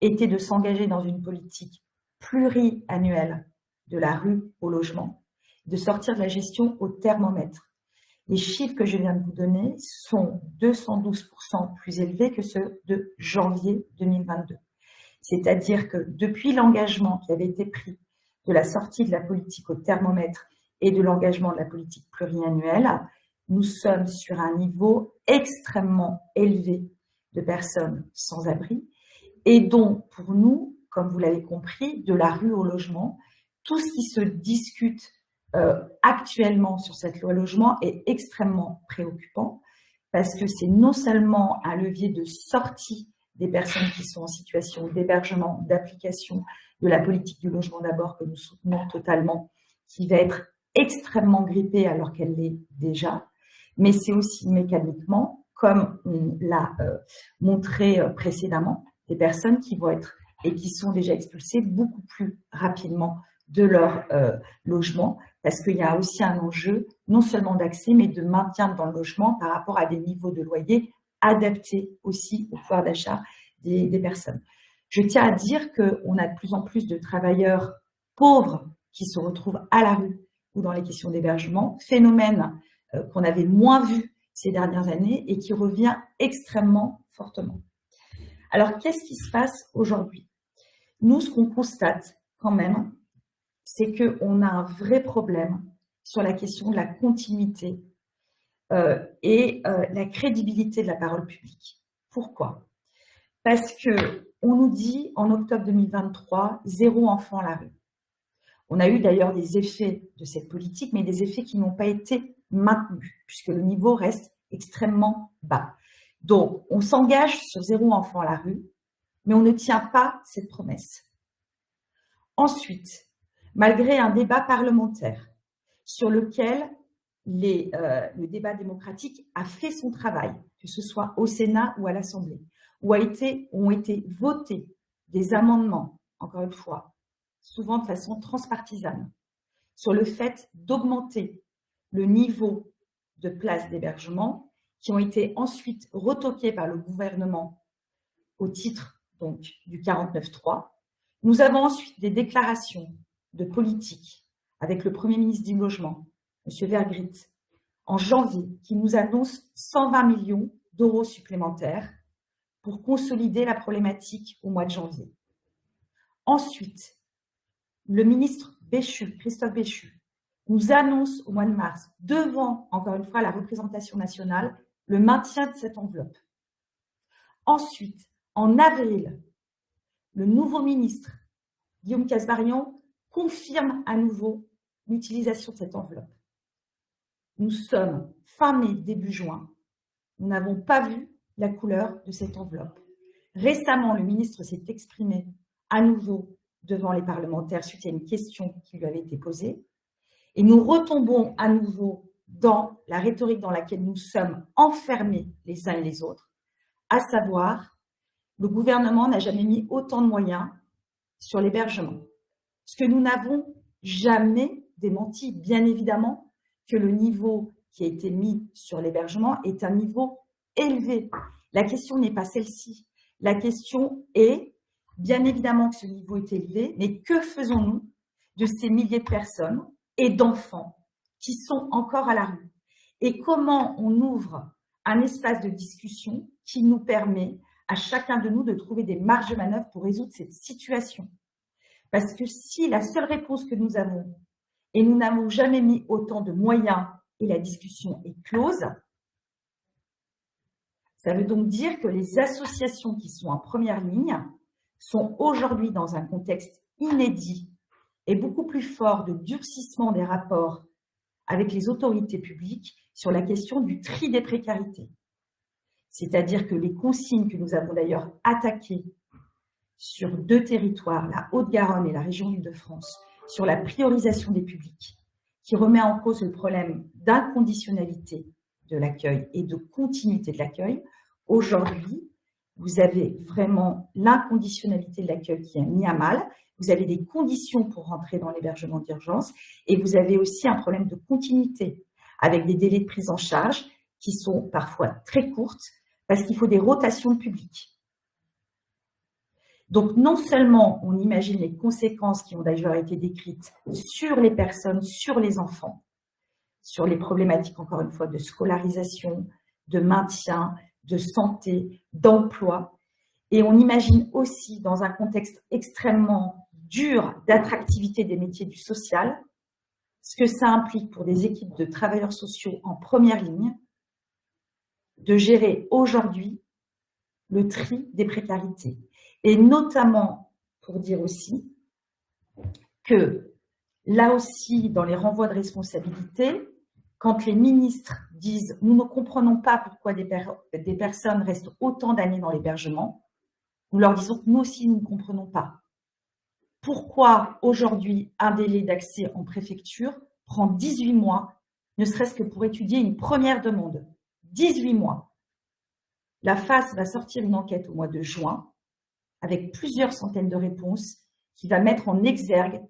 Speaker 8: était de s'engager dans une politique pluriannuelle de la rue au logement, de sortir de la gestion au thermomètre. Les chiffres que je viens de vous donner sont 212% plus élevés que ceux de janvier 2022. C'est-à-dire que depuis l'engagement qui avait été pris de la sortie de la politique au thermomètre et de l'engagement de la politique pluriannuelle, nous sommes sur un niveau extrêmement élevé de personnes sans abri et dont, pour nous, comme vous l'avez compris, de la rue au logement, tout ce qui se discute actuellement sur cette loi logement est extrêmement préoccupant parce que c'est non seulement un levier de sortie des personnes qui sont en situation d'hébergement, d'application de la politique du logement d'abord que nous soutenons totalement, qui va être extrêmement grippée alors qu'elle l'est déjà, mais c'est aussi mécaniquement, comme on l'a montré précédemment, des personnes qui vont être et qui sont déjà expulsées beaucoup plus rapidement de leur logement, parce qu'il y a aussi un enjeu non seulement d'accès, mais de maintien dans le logement par rapport à des niveaux de loyer adaptés aussi au pouvoir d'achat des personnes. Je tiens à dire qu'on a de plus en plus de travailleurs pauvres qui se retrouvent à la rue ou dans les questions d'hébergement, phénomène qu'on avait moins vu ces dernières années et qui revient extrêmement fortement. Alors, qu'est-ce qui se passe aujourd'hui? Nous, ce qu'on constate quand même, c'est qu'on a un vrai problème sur la question de la continuité et la crédibilité de la parole publique. Pourquoi? Parce qu'on nous dit en octobre 2023, 0 enfant à la rue. On a eu d'ailleurs des effets de cette politique, mais des effets qui n'ont pas été maintenus, puisque le niveau reste extrêmement bas. Donc, on s'engage sur 0 enfant à la rue, mais on ne tient pas cette promesse. Ensuite, malgré un débat parlementaire sur lequel le débat démocratique a fait son travail, que ce soit au Sénat ou à l'Assemblée, où ont été votés des amendements, encore une fois, souvent de façon transpartisane, sur le fait d'augmenter le niveau de places d'hébergement qui ont été ensuite retoqués par le gouvernement au titre donc, du 49.3. Nous avons ensuite des déclarations de politique avec le Premier ministre du Logement, M. Vergrit, en janvier, qui nous annonce 120 millions d'euros supplémentaires pour consolider la problématique au mois de janvier. Ensuite, le ministre Béchu, Christophe Béchu, nous annonce au mois de mars, devant, encore une fois, la représentation nationale, le maintien de cette enveloppe. Ensuite, en avril, le nouveau ministre, Guillaume Kasbarian, confirme à nouveau l'utilisation de cette enveloppe. Nous sommes fin mai, début juin. Nous n'avons pas vu la couleur de cette enveloppe. Récemment, le ministre s'est exprimé à nouveau devant les parlementaires suite à une question qui lui avait été posée. Et nous retombons à nouveau dans la rhétorique dans laquelle nous sommes enfermés les uns et les autres, à savoir, le gouvernement n'a jamais mis autant de moyens sur l'hébergement. Ce que nous n'avons jamais démenti, bien évidemment, que le niveau qui a été mis sur l'hébergement est un niveau élevé. La question n'est pas celle-ci. La question est, bien évidemment que ce niveau est élevé, mais que faisons-nous de ces milliers de personnes et d'enfants qui sont encore à la rue? Et comment on ouvre un espace de discussion qui nous permet à chacun de nous de trouver des marges de manœuvre pour résoudre cette situation? Parce que si la seule réponse que nous avons, et nous n'avons jamais mis autant de moyens et la discussion est close, ça veut donc dire que les associations qui sont en première ligne sont aujourd'hui dans un contexte inédit et beaucoup plus fort de durcissement des rapports avec les autorités publiques sur la question du tri des précarités. C'est-à-dire que les consignes que nous avons d'ailleurs attaquées sur 2 territoires, la Haute-Garonne et la région Île-de-France, sur la priorisation des publics, qui remet en cause le problème d'inconditionnalité de l'accueil et de continuité de l'accueil. Aujourd'hui, vous avez vraiment l'inconditionnalité de l'accueil qui est mise à mal. Vous avez des conditions pour rentrer dans l'hébergement d'urgence et vous avez aussi un problème de continuité avec des délais de prise en charge qui sont parfois très courtes parce qu'il faut des rotations de public. Donc, non seulement on imagine les conséquences qui ont d'ailleurs été décrites sur les personnes, sur les enfants, sur les problématiques, encore une fois, de scolarisation, de maintien, de santé, d'emploi. Et on imagine aussi, dans un contexte extrêmement dur d'attractivité des métiers du social, ce que ça implique pour des équipes de travailleurs sociaux en première ligne, de gérer aujourd'hui le tri des précarités. Et notamment pour dire aussi que là aussi, dans les renvois de responsabilité, quand les ministres disent « nous ne comprenons pas pourquoi des personnes restent autant d'années dans l'hébergement », nous leur disons que nous aussi, nous ne comprenons pas. Pourquoi aujourd'hui un délai d'accès en préfecture prend 18 mois, ne serait-ce que pour étudier une première demande? 18 mois. La FAS va sortir une enquête au mois de juin avec plusieurs centaines de réponses qui va mettre en exergue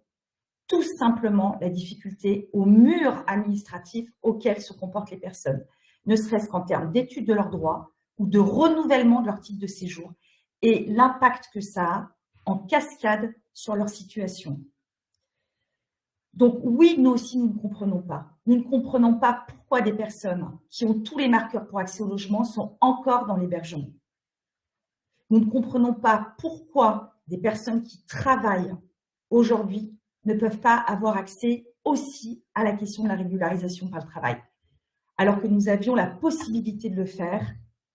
Speaker 8: tout simplement la difficulté au mur administratif auquel se comportent les personnes, ne serait-ce qu'en termes d'études de leurs droits ou de renouvellement de leur titre de séjour et l'impact que ça a en cascade sur leur situation. Donc oui, nous aussi, nous ne comprenons pas. Nous ne comprenons pas pourquoi des personnes qui ont tous les marqueurs pour accès au logement sont encore dans l'hébergement. Nous ne comprenons pas pourquoi des personnes qui travaillent aujourd'hui ne peuvent pas avoir accès aussi à la question de la régularisation par le travail, alors que nous avions la possibilité de le faire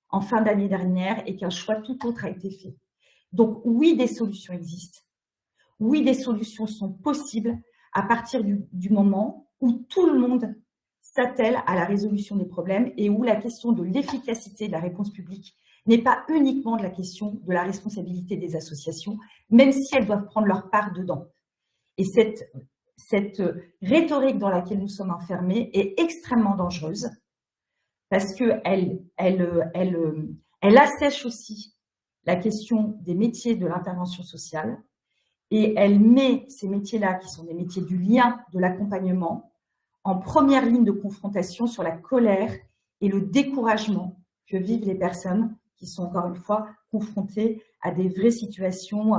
Speaker 8: en fin d'année dernière et qu'un choix tout autre a été fait. Donc oui, des solutions existent. Oui, des solutions sont possibles à partir du moment où tout le monde s'attelle à la résolution des problèmes et où la question de l'efficacité de la réponse publique n'est pas uniquement de la question de la responsabilité des associations, même si elles doivent prendre leur part dedans. Et cette rhétorique dans laquelle nous sommes enfermés est extrêmement dangereuse parce qu'elle assèche aussi la question des métiers de l'intervention sociale et elle met ces métiers-là, qui sont des métiers du lien, de l'accompagnement, en première ligne de confrontation sur la colère et le découragement que vivent les personnes qui sont encore une fois confrontées à des vraies situations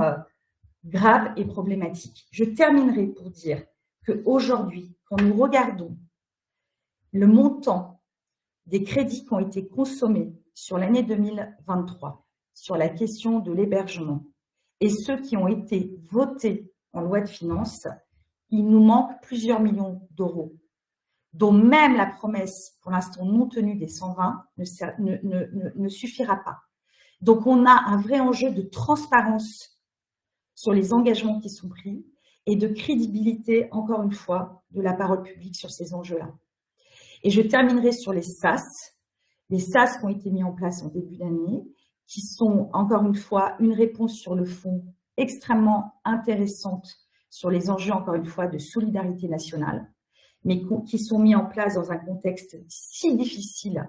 Speaker 8: graves et problématiques. Je terminerai pour dire qu'aujourd'hui, quand nous regardons le montant des crédits qui ont été consommés sur l'année 2023, sur la question de l'hébergement, et ceux qui ont été votés en loi de finances, il nous manque plusieurs millions d'euros, dont même la promesse, pour l'instant non tenue, des 120 ne suffira pas. Donc, on a un vrai enjeu de transparence sur les engagements qui sont pris et de crédibilité, encore une fois, de la parole publique sur ces enjeux-là. Et je terminerai sur les SAS qui ont été mis en place en début d'année, qui sont, encore une fois, une réponse sur le fond extrêmement intéressante sur les enjeux, encore une fois, de solidarité nationale, mais qui sont mis en place dans un contexte si difficile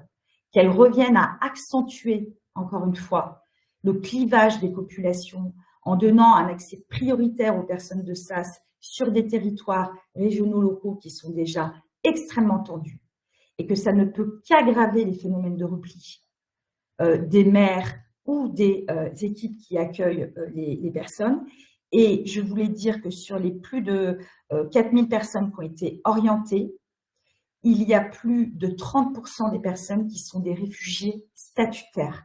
Speaker 8: qu'elles reviennent à accentuer, encore une fois, le clivage des populations en donnant un accès prioritaire aux personnes de SAS sur des territoires régionaux locaux qui sont déjà extrêmement tendus et que ça ne peut qu'aggraver les phénomènes de repli des maires ou des équipes qui accueillent les personnes. Et je voulais dire que sur les plus de 4000 personnes qui ont été orientées, il y a plus de 30% des personnes qui sont des réfugiés statutaires.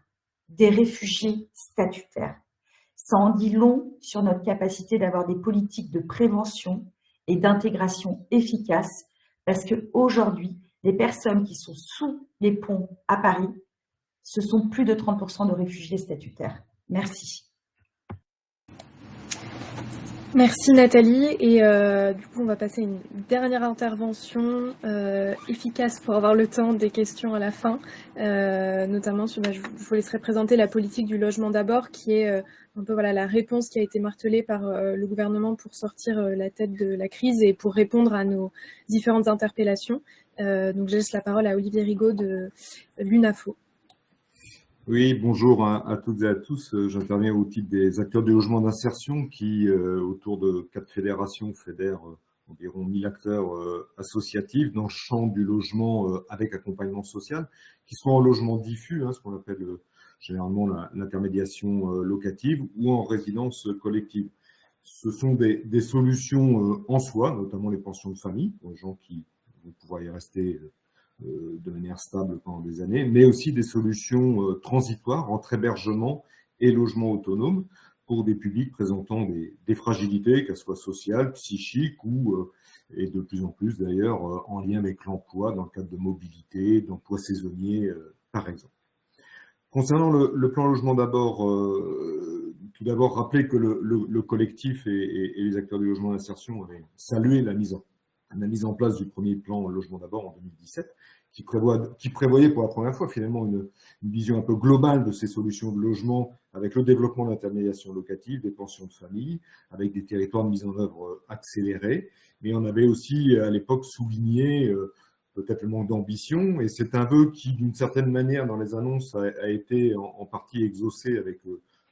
Speaker 8: Des réfugiés statutaires. Ça en dit long sur notre capacité d'avoir des politiques de prévention et d'intégration efficaces, parce qu'aujourd'hui, les personnes qui sont sous les ponts à Paris, ce sont plus de 30% de réfugiés statutaires. Merci.
Speaker 1: Merci Nathalie, et du coup on va passer à une dernière intervention efficace pour avoir le temps des questions à la fin, notamment sur, je vous laisserai présenter la politique du logement d'abord, qui est un peu la réponse qui a été martelée par le gouvernement pour sortir la tête de la crise et pour répondre à nos différentes interpellations. Donc je laisse la parole à Olivier Rigaud de l'UNAFO.
Speaker 9: Oui, bonjour à toutes et à tous. J'interviens au titre des acteurs du logement d'insertion qui, autour de 4 fédérations, fédèrent environ 1000 acteurs associatifs dans le champ du logement avec accompagnement social, qui sont en logement diffus, ce qu'on appelle généralement l'intermédiation locative, ou en résidence collective. Ce sont des solutions en soi, notamment les pensions de famille, pour les gens qui vont pouvoir y rester de manière stable pendant des années, mais aussi des solutions transitoires entre hébergement et logement autonome pour des publics présentant des fragilités, qu'elles soient sociales, psychiques ou, et de plus en plus d'ailleurs, en lien avec l'emploi dans le cadre de mobilité, d'emploi saisonnier, par exemple. Concernant le plan logement d'abord, tout d'abord rappeler que le collectif et les acteurs du logement d'insertion avaient salué la mise en place du premier plan logement d'abord en 2017, qui prévoyait pour la première fois finalement une vision un peu globale de ces solutions de logement avec le développement d'intermédiation locative, des pensions de famille, avec des territoires de mise en œuvre accélérés. Mais on avait aussi à l'époque souligné peut-être le manque d'ambition, et c'est un vœu qui d'une certaine manière dans les annonces a été en partie exaucé avec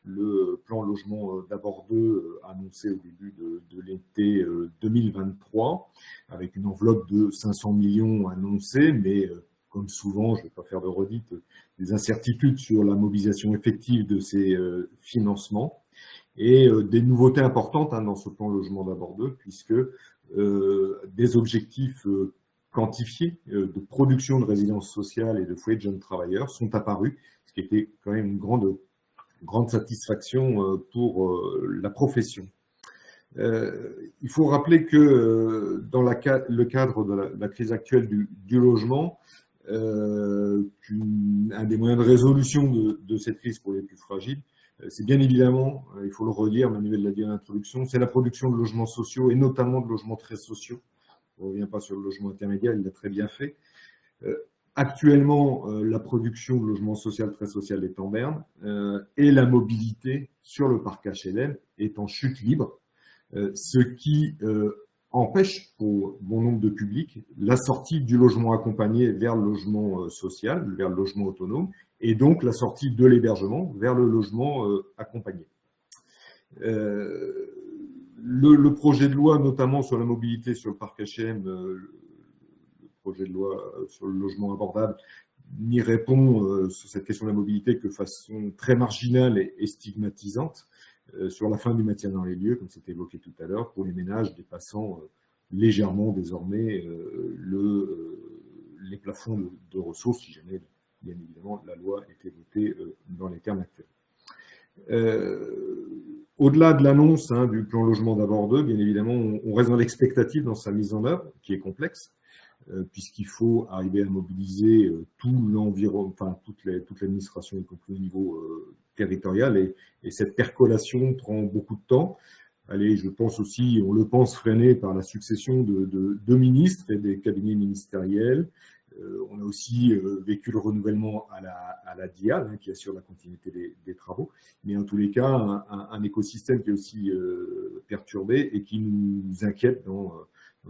Speaker 9: le plan logement d'abord 2 annoncé au début de l'été 2023, avec une enveloppe de 500 millions annoncée, mais comme souvent, je ne vais pas faire de redite, des incertitudes sur la mobilisation effective de ces financements, et des nouveautés importantes dans ce plan logement d'abord 2, puisque des objectifs quantifiés de production de résidences sociales et de foyers de jeunes travailleurs sont apparus, ce qui était quand même une grande satisfaction pour la profession. Il faut rappeler que dans le cadre de la crise actuelle du logement, un des moyens de résolution de cette crise pour les plus fragiles, c'est bien évidemment, il faut le redire, Manuel l'a dit à l'introduction, c'est la production de logements sociaux et notamment de logements très sociaux. On ne revient pas sur le logement intermédiaire, il l'a très bien fait. Actuellement, la production de logements social très social est en berne et la mobilité sur le parc HLM est en chute libre, ce qui empêche pour bon nombre de publics la sortie du logement accompagné vers le logement social, vers le logement autonome, et donc la sortie de l'hébergement vers le logement accompagné. Le projet de loi, notamment sur la mobilité sur le parc HLM, projet de loi sur le logement abordable n'y répond sur cette question de la mobilité que de façon très marginale et stigmatisante sur la fin du maintien dans les lieux, comme c'était évoqué tout à l'heure, pour les ménages dépassant légèrement désormais les plafonds de ressources, si jamais, bien évidemment, la loi était votée dans les termes actuels. Au-delà de l'annonce du plan logement d'abord 2, bien évidemment, on reste dans l'expectative dans sa mise en œuvre, qui est complexe, puisqu'il faut arriver à mobiliser tout l'environnement, enfin toute l'administration, y compris au niveau territorial, et cette percolation prend beaucoup de temps. Allez, je pense aussi, on le pense, freiné par la succession de ministres et des cabinets ministériels. On a aussi vécu le renouvellement à la DIAL, qui assure la continuité des travaux, mais en tous les cas, un écosystème qui est aussi perturbé et qui nous inquiète dans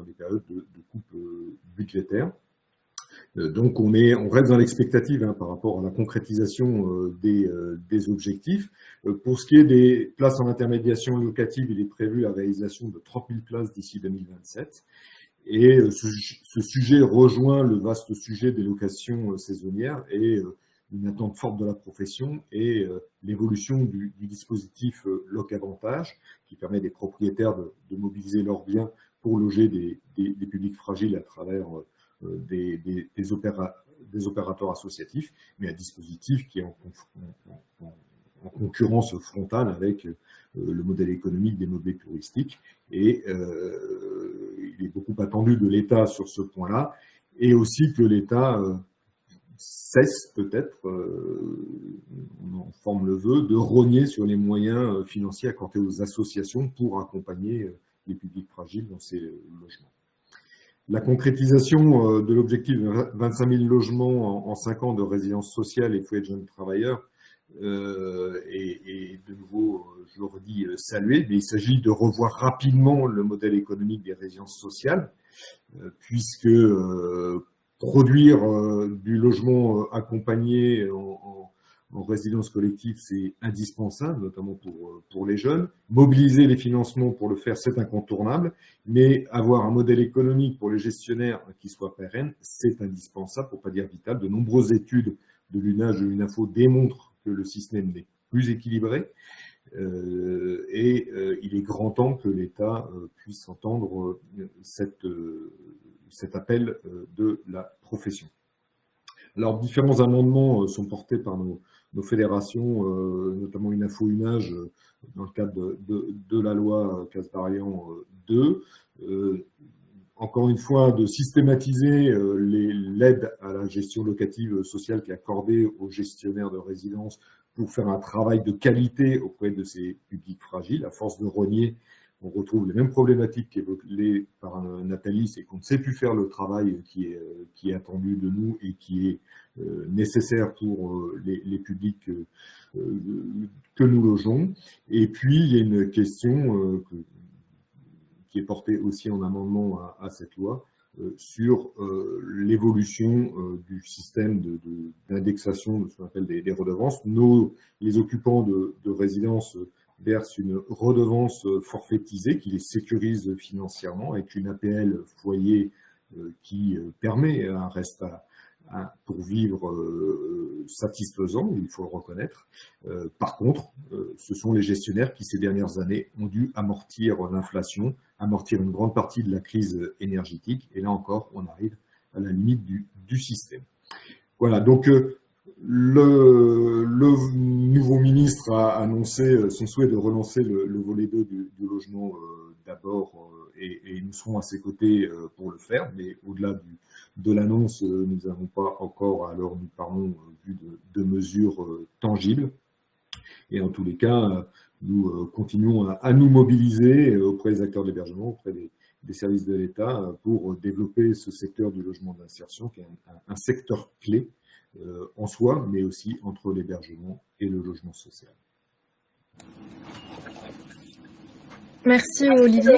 Speaker 9: des périodes de coupe budgétaire. Donc on reste dans l'expectative par rapport à la concrétisation des objectifs. Pour ce qui est des places en intermédiation locative, il est prévu la réalisation de 30 000 places d'ici 2027. Et ce sujet rejoint le vaste sujet des locations saisonnières et une attente forte de la profession et l'évolution du dispositif Locavantage, qui permet des propriétaires de mobiliser leurs biens pour loger des publics fragiles à travers des opérateurs associatifs, mais un dispositif qui est en concurrence frontale avec le modèle économique des meublés touristiques. Et il est beaucoup attendu de l'État sur ce point-là, et aussi que l'État cesse peut-être, on en forme le vœu, de rogner sur les moyens financiers accordés aux associations pour accompagner les publics fragiles dans ces logements. La concrétisation de l'objectif de 25 000 logements en 5 ans de résidence sociale et foyer de jeunes travailleurs et de nouveau, je le redis, salué, mais il s'agit de revoir rapidement le modèle économique des résidences sociales, puisque produire du logement accompagné en résidence collective, c'est indispensable, notamment pour les jeunes. Mobiliser les financements pour le faire, c'est incontournable, mais avoir un modèle économique pour les gestionnaires qui soit pérenne, c'est indispensable, pour pas dire vital. De nombreuses études de l'UNAGE et de l'UNAFO démontrent que le système n'est plus équilibré, et il est grand temps que l'État puisse entendre cet appel de la profession. Alors, différents amendements sont portés par nos fédérations, notamment UNAFO, UNAGE, dans le cadre de la loi Kasbarian 2. Encore une fois, de systématiser l'aide à la gestion locative sociale qui est accordée aux gestionnaires de résidences pour faire un travail de qualité auprès de ces publics fragiles. À force de rogner, on retrouve les mêmes problématiques qu'évoquées par Nathalie, c'est qu'on ne sait plus faire le travail qui est attendu de nous et qui est nécessaire pour les publics que nous logeons. Et puis, il y a une question qui est portée aussi en amendement à cette loi sur l'évolution du système d'indexation de ce qu'on appelle des redevances. Les occupants de résidences versent une redevance forfaitisée qui les sécurise financièrement avec une APL foyer qui permet un reste pour vivre satisfaisant, il faut le reconnaître. Par contre, ce sont les gestionnaires qui, ces dernières années, ont dû amortir l'inflation, amortir une grande partie de la crise énergétique. Et là encore, on arrive à la limite du système. Voilà, donc le nouveau ministre a annoncé son souhait de relancer le volet 2 du logement d'abord, et nous serons à ses côtés pour le faire, mais au-delà de l'annonce, nous n'avons pas encore, alors nous parlons, vu de mesures tangibles. Et en tous les cas, nous continuons à nous mobiliser auprès des acteurs de l'hébergement, auprès des services de l'État, pour développer ce secteur du logement d'insertion, qui est un secteur clé en soi, mais aussi entre l'hébergement et le logement social.
Speaker 1: Merci Olivier.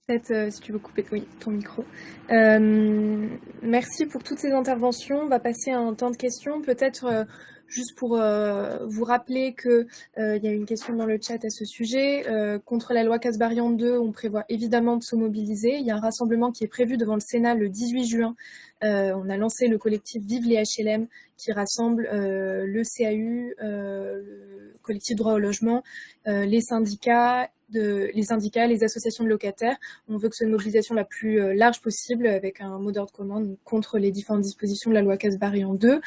Speaker 1: Peut-être si tu veux couper ton micro. Merci pour toutes ces interventions. On va passer à un temps de questions. Peut-être juste pour vous rappeler qu'il y a une question dans le chat à ce sujet. Contre la loi Kasbarian 2, on prévoit évidemment de se mobiliser. Il y a un rassemblement qui est prévu devant le Sénat le 18 juin. On a lancé le collectif Vive les HLM qui rassemble le CAU, le collectif droit au logement, les syndicats, les associations de locataires. On veut que ce soit une mobilisation la plus large possible avec un mot d'ordre commun contre les différentes dispositions de la loi Kasbarian 2.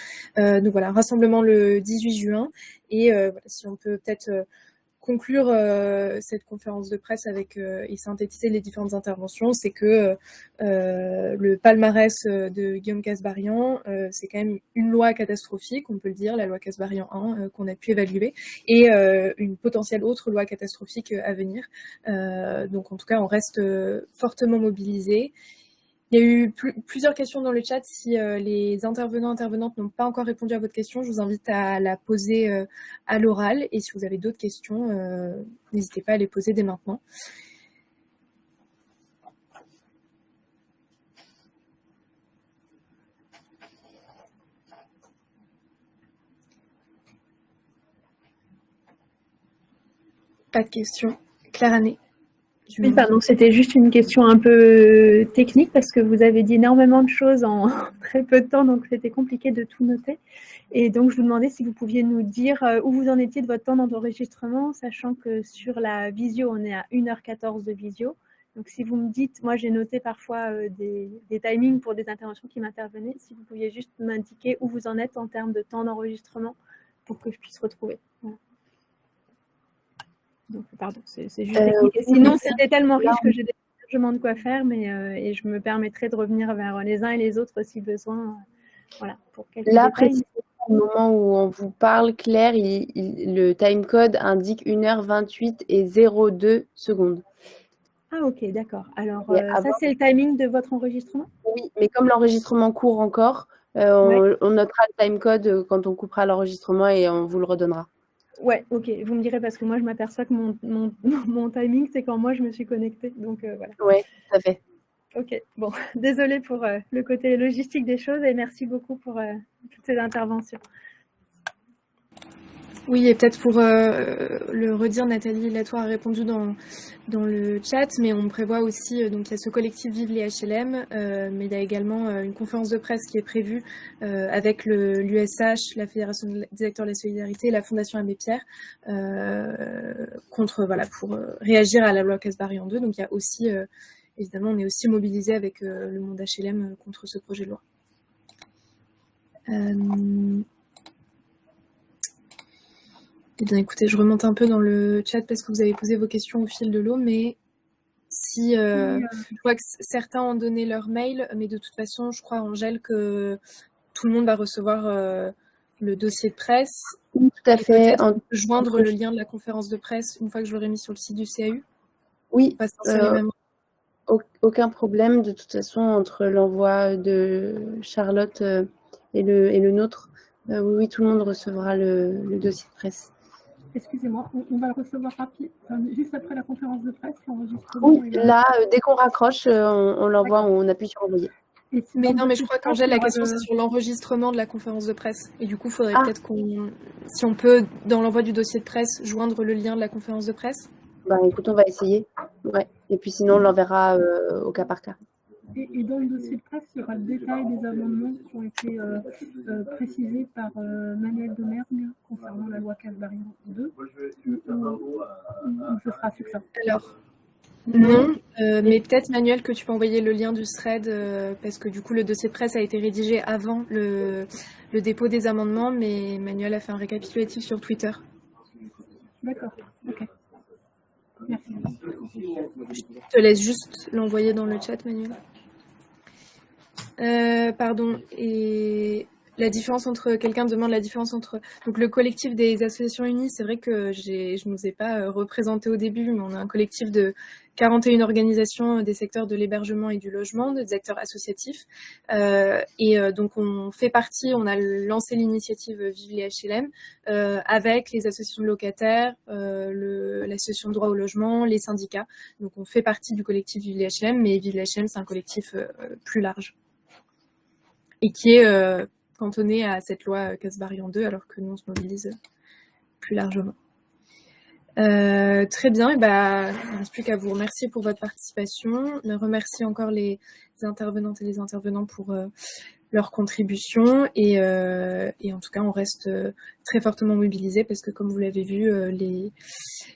Speaker 1: Donc voilà, un rassemblement le 18 juin. Et voilà, si on peut peut-être conclure cette conférence de presse avec et synthétiser les différentes interventions, c'est que le palmarès de Guillaume Kasbarian, c'est quand même une loi catastrophique, on peut le dire, la loi Kasbarian 1 qu'on a pu évaluer, et une potentielle autre loi catastrophique à venir. Donc en tout cas, on reste fortement mobilisés. Il y a eu plusieurs questions dans le chat. Si les intervenantes n'ont pas encore répondu à votre question, je vous invite à la poser à l'oral. Et si vous avez d'autres questions, n'hésitez pas à les poser dès maintenant. Pas de questions. Claire Année.
Speaker 10: Oui, pardon, c'était juste une question un peu technique parce que vous avez dit énormément de choses en très peu de temps, donc c'était compliqué de tout noter. Et donc, je vous demandais si vous pouviez nous dire où vous en étiez de votre temps d'enregistrement, sachant que sur la visio, on est à 1h14 de visio. Donc, si vous me dites, moi, j'ai noté parfois des timings pour des interventions qui m'intervenaient, si vous pouviez juste m'indiquer où vous en êtes en termes de temps d'enregistrement pour que je puisse retrouver. Voilà. Donc, pardon, c'est juste technique. Sinon, c'était tellement riche que j'ai largement de quoi faire, mais et je me permettrai de revenir vers les uns et les autres si besoin. Voilà, pour quelques
Speaker 11: Là,
Speaker 10: détails.
Speaker 11: précisément, au moment où on vous parle, Claire, le timecode indique 1h28 et 02 secondes.
Speaker 10: Ah, ok, d'accord. Alors,
Speaker 11: ça,
Speaker 10: c'est le timing de votre enregistrement?
Speaker 11: Oui, mais comme l'enregistrement court encore, on notera le timecode quand on coupera l'enregistrement et on vous le redonnera.
Speaker 10: Ouais, ok. Vous me direz parce que moi, je m'aperçois que mon timing, c'est quand moi, je me suis connectée. Donc, voilà.
Speaker 11: Oui, tout à fait.
Speaker 10: Ok, bon. Désolée pour le côté logistique des choses et merci beaucoup pour toutes ces interventions.
Speaker 1: Oui, et peut-être pour le redire, Nathalie Latour a répondu dans le chat, mais on prévoit aussi, donc il y a ce collectif Vive les HLM, mais il y a également une conférence de presse qui est prévue avec l'USH, la Fédération des acteurs de la solidarité et la Fondation Abbé Pierre, pour réagir à la loi Kasbarian 2. Donc il y a aussi, évidemment, on est aussi mobilisé avec le monde HLM contre ce projet de loi. Eh bien, écoutez, je remonte un peu dans le chat parce que vous avez posé vos questions au fil de l'eau, mais si je vois que certains ont donné leur mail, mais de toute façon, je crois, Angèle, que tout le monde va recevoir le dossier de presse.
Speaker 11: Oui, tout à fait.
Speaker 1: Joindre le lien de la conférence de presse une fois que je l'aurai mis sur le site du CAU.
Speaker 11: Oui,
Speaker 1: même...
Speaker 11: aucun problème. De toute façon, entre l'envoi de Charlotte et le nôtre, oui, tout le monde recevra le dossier de presse.
Speaker 10: Excusez-moi, on va le recevoir juste après la conférence de presse, l'enregistrement.
Speaker 11: Oui, là, dès qu'on raccroche, on l'envoie, on appuie sur envoyer.
Speaker 1: Mais non, mais je crois qu'Angèle, la question c'est sur l'enregistrement de la conférence de presse. Et du coup, il faudrait peut-être si on peut, dans l'envoi du dossier de presse, joindre le lien de la conférence de presse.
Speaker 11: Bah écoute, on va essayer. Ouais. Et puis sinon, on l'enverra au cas par cas.
Speaker 10: Et dans le dossier de presse, il y aura le détail des amendements qui ont été précisés par Manuel de Mergue concernant la loi Kasbarian 2. Ou ce sera succinct?
Speaker 1: Alors, non, mais peut-être, Manuel, que tu peux envoyer le lien du thread, parce que du coup, le dossier de presse a été rédigé avant le dépôt des amendements, mais Manuel a fait un récapitulatif sur Twitter.
Speaker 10: D'accord, ok. Merci.
Speaker 1: Je te laisse juste l'envoyer dans le chat, Manuel. Pardon, et la différence entre, quelqu'un demande la différence entre, donc le collectif des associations unies, c'est vrai que je ne nous ai pas représenté au début, mais on a un collectif de 41 organisations des secteurs de l'hébergement et du logement, des acteurs associatifs, donc on fait partie, on a lancé l'initiative Vive les HLM, avec les associations de locataires, l'association de droit au logement, les syndicats, donc on fait partie du collectif Vive les HLM, mais Vive les HLM c'est un collectif plus large. Et qui est cantonné à cette loi Kasbarian 2, alors que nous, on se mobilise plus largement. Très bien, et il ne reste plus qu'à vous remercier pour votre participation. Je remercie encore les intervenantes et les intervenants pour leur contribution. Et en tout cas, on reste très fortement mobilisés parce que, comme vous l'avez vu,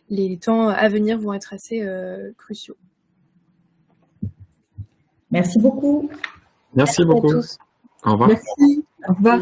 Speaker 1: les temps à venir vont être assez cruciaux.
Speaker 8: Merci beaucoup.
Speaker 6: Merci beaucoup.
Speaker 11: À tous.
Speaker 6: Au revoir.
Speaker 3: Merci. Au revoir.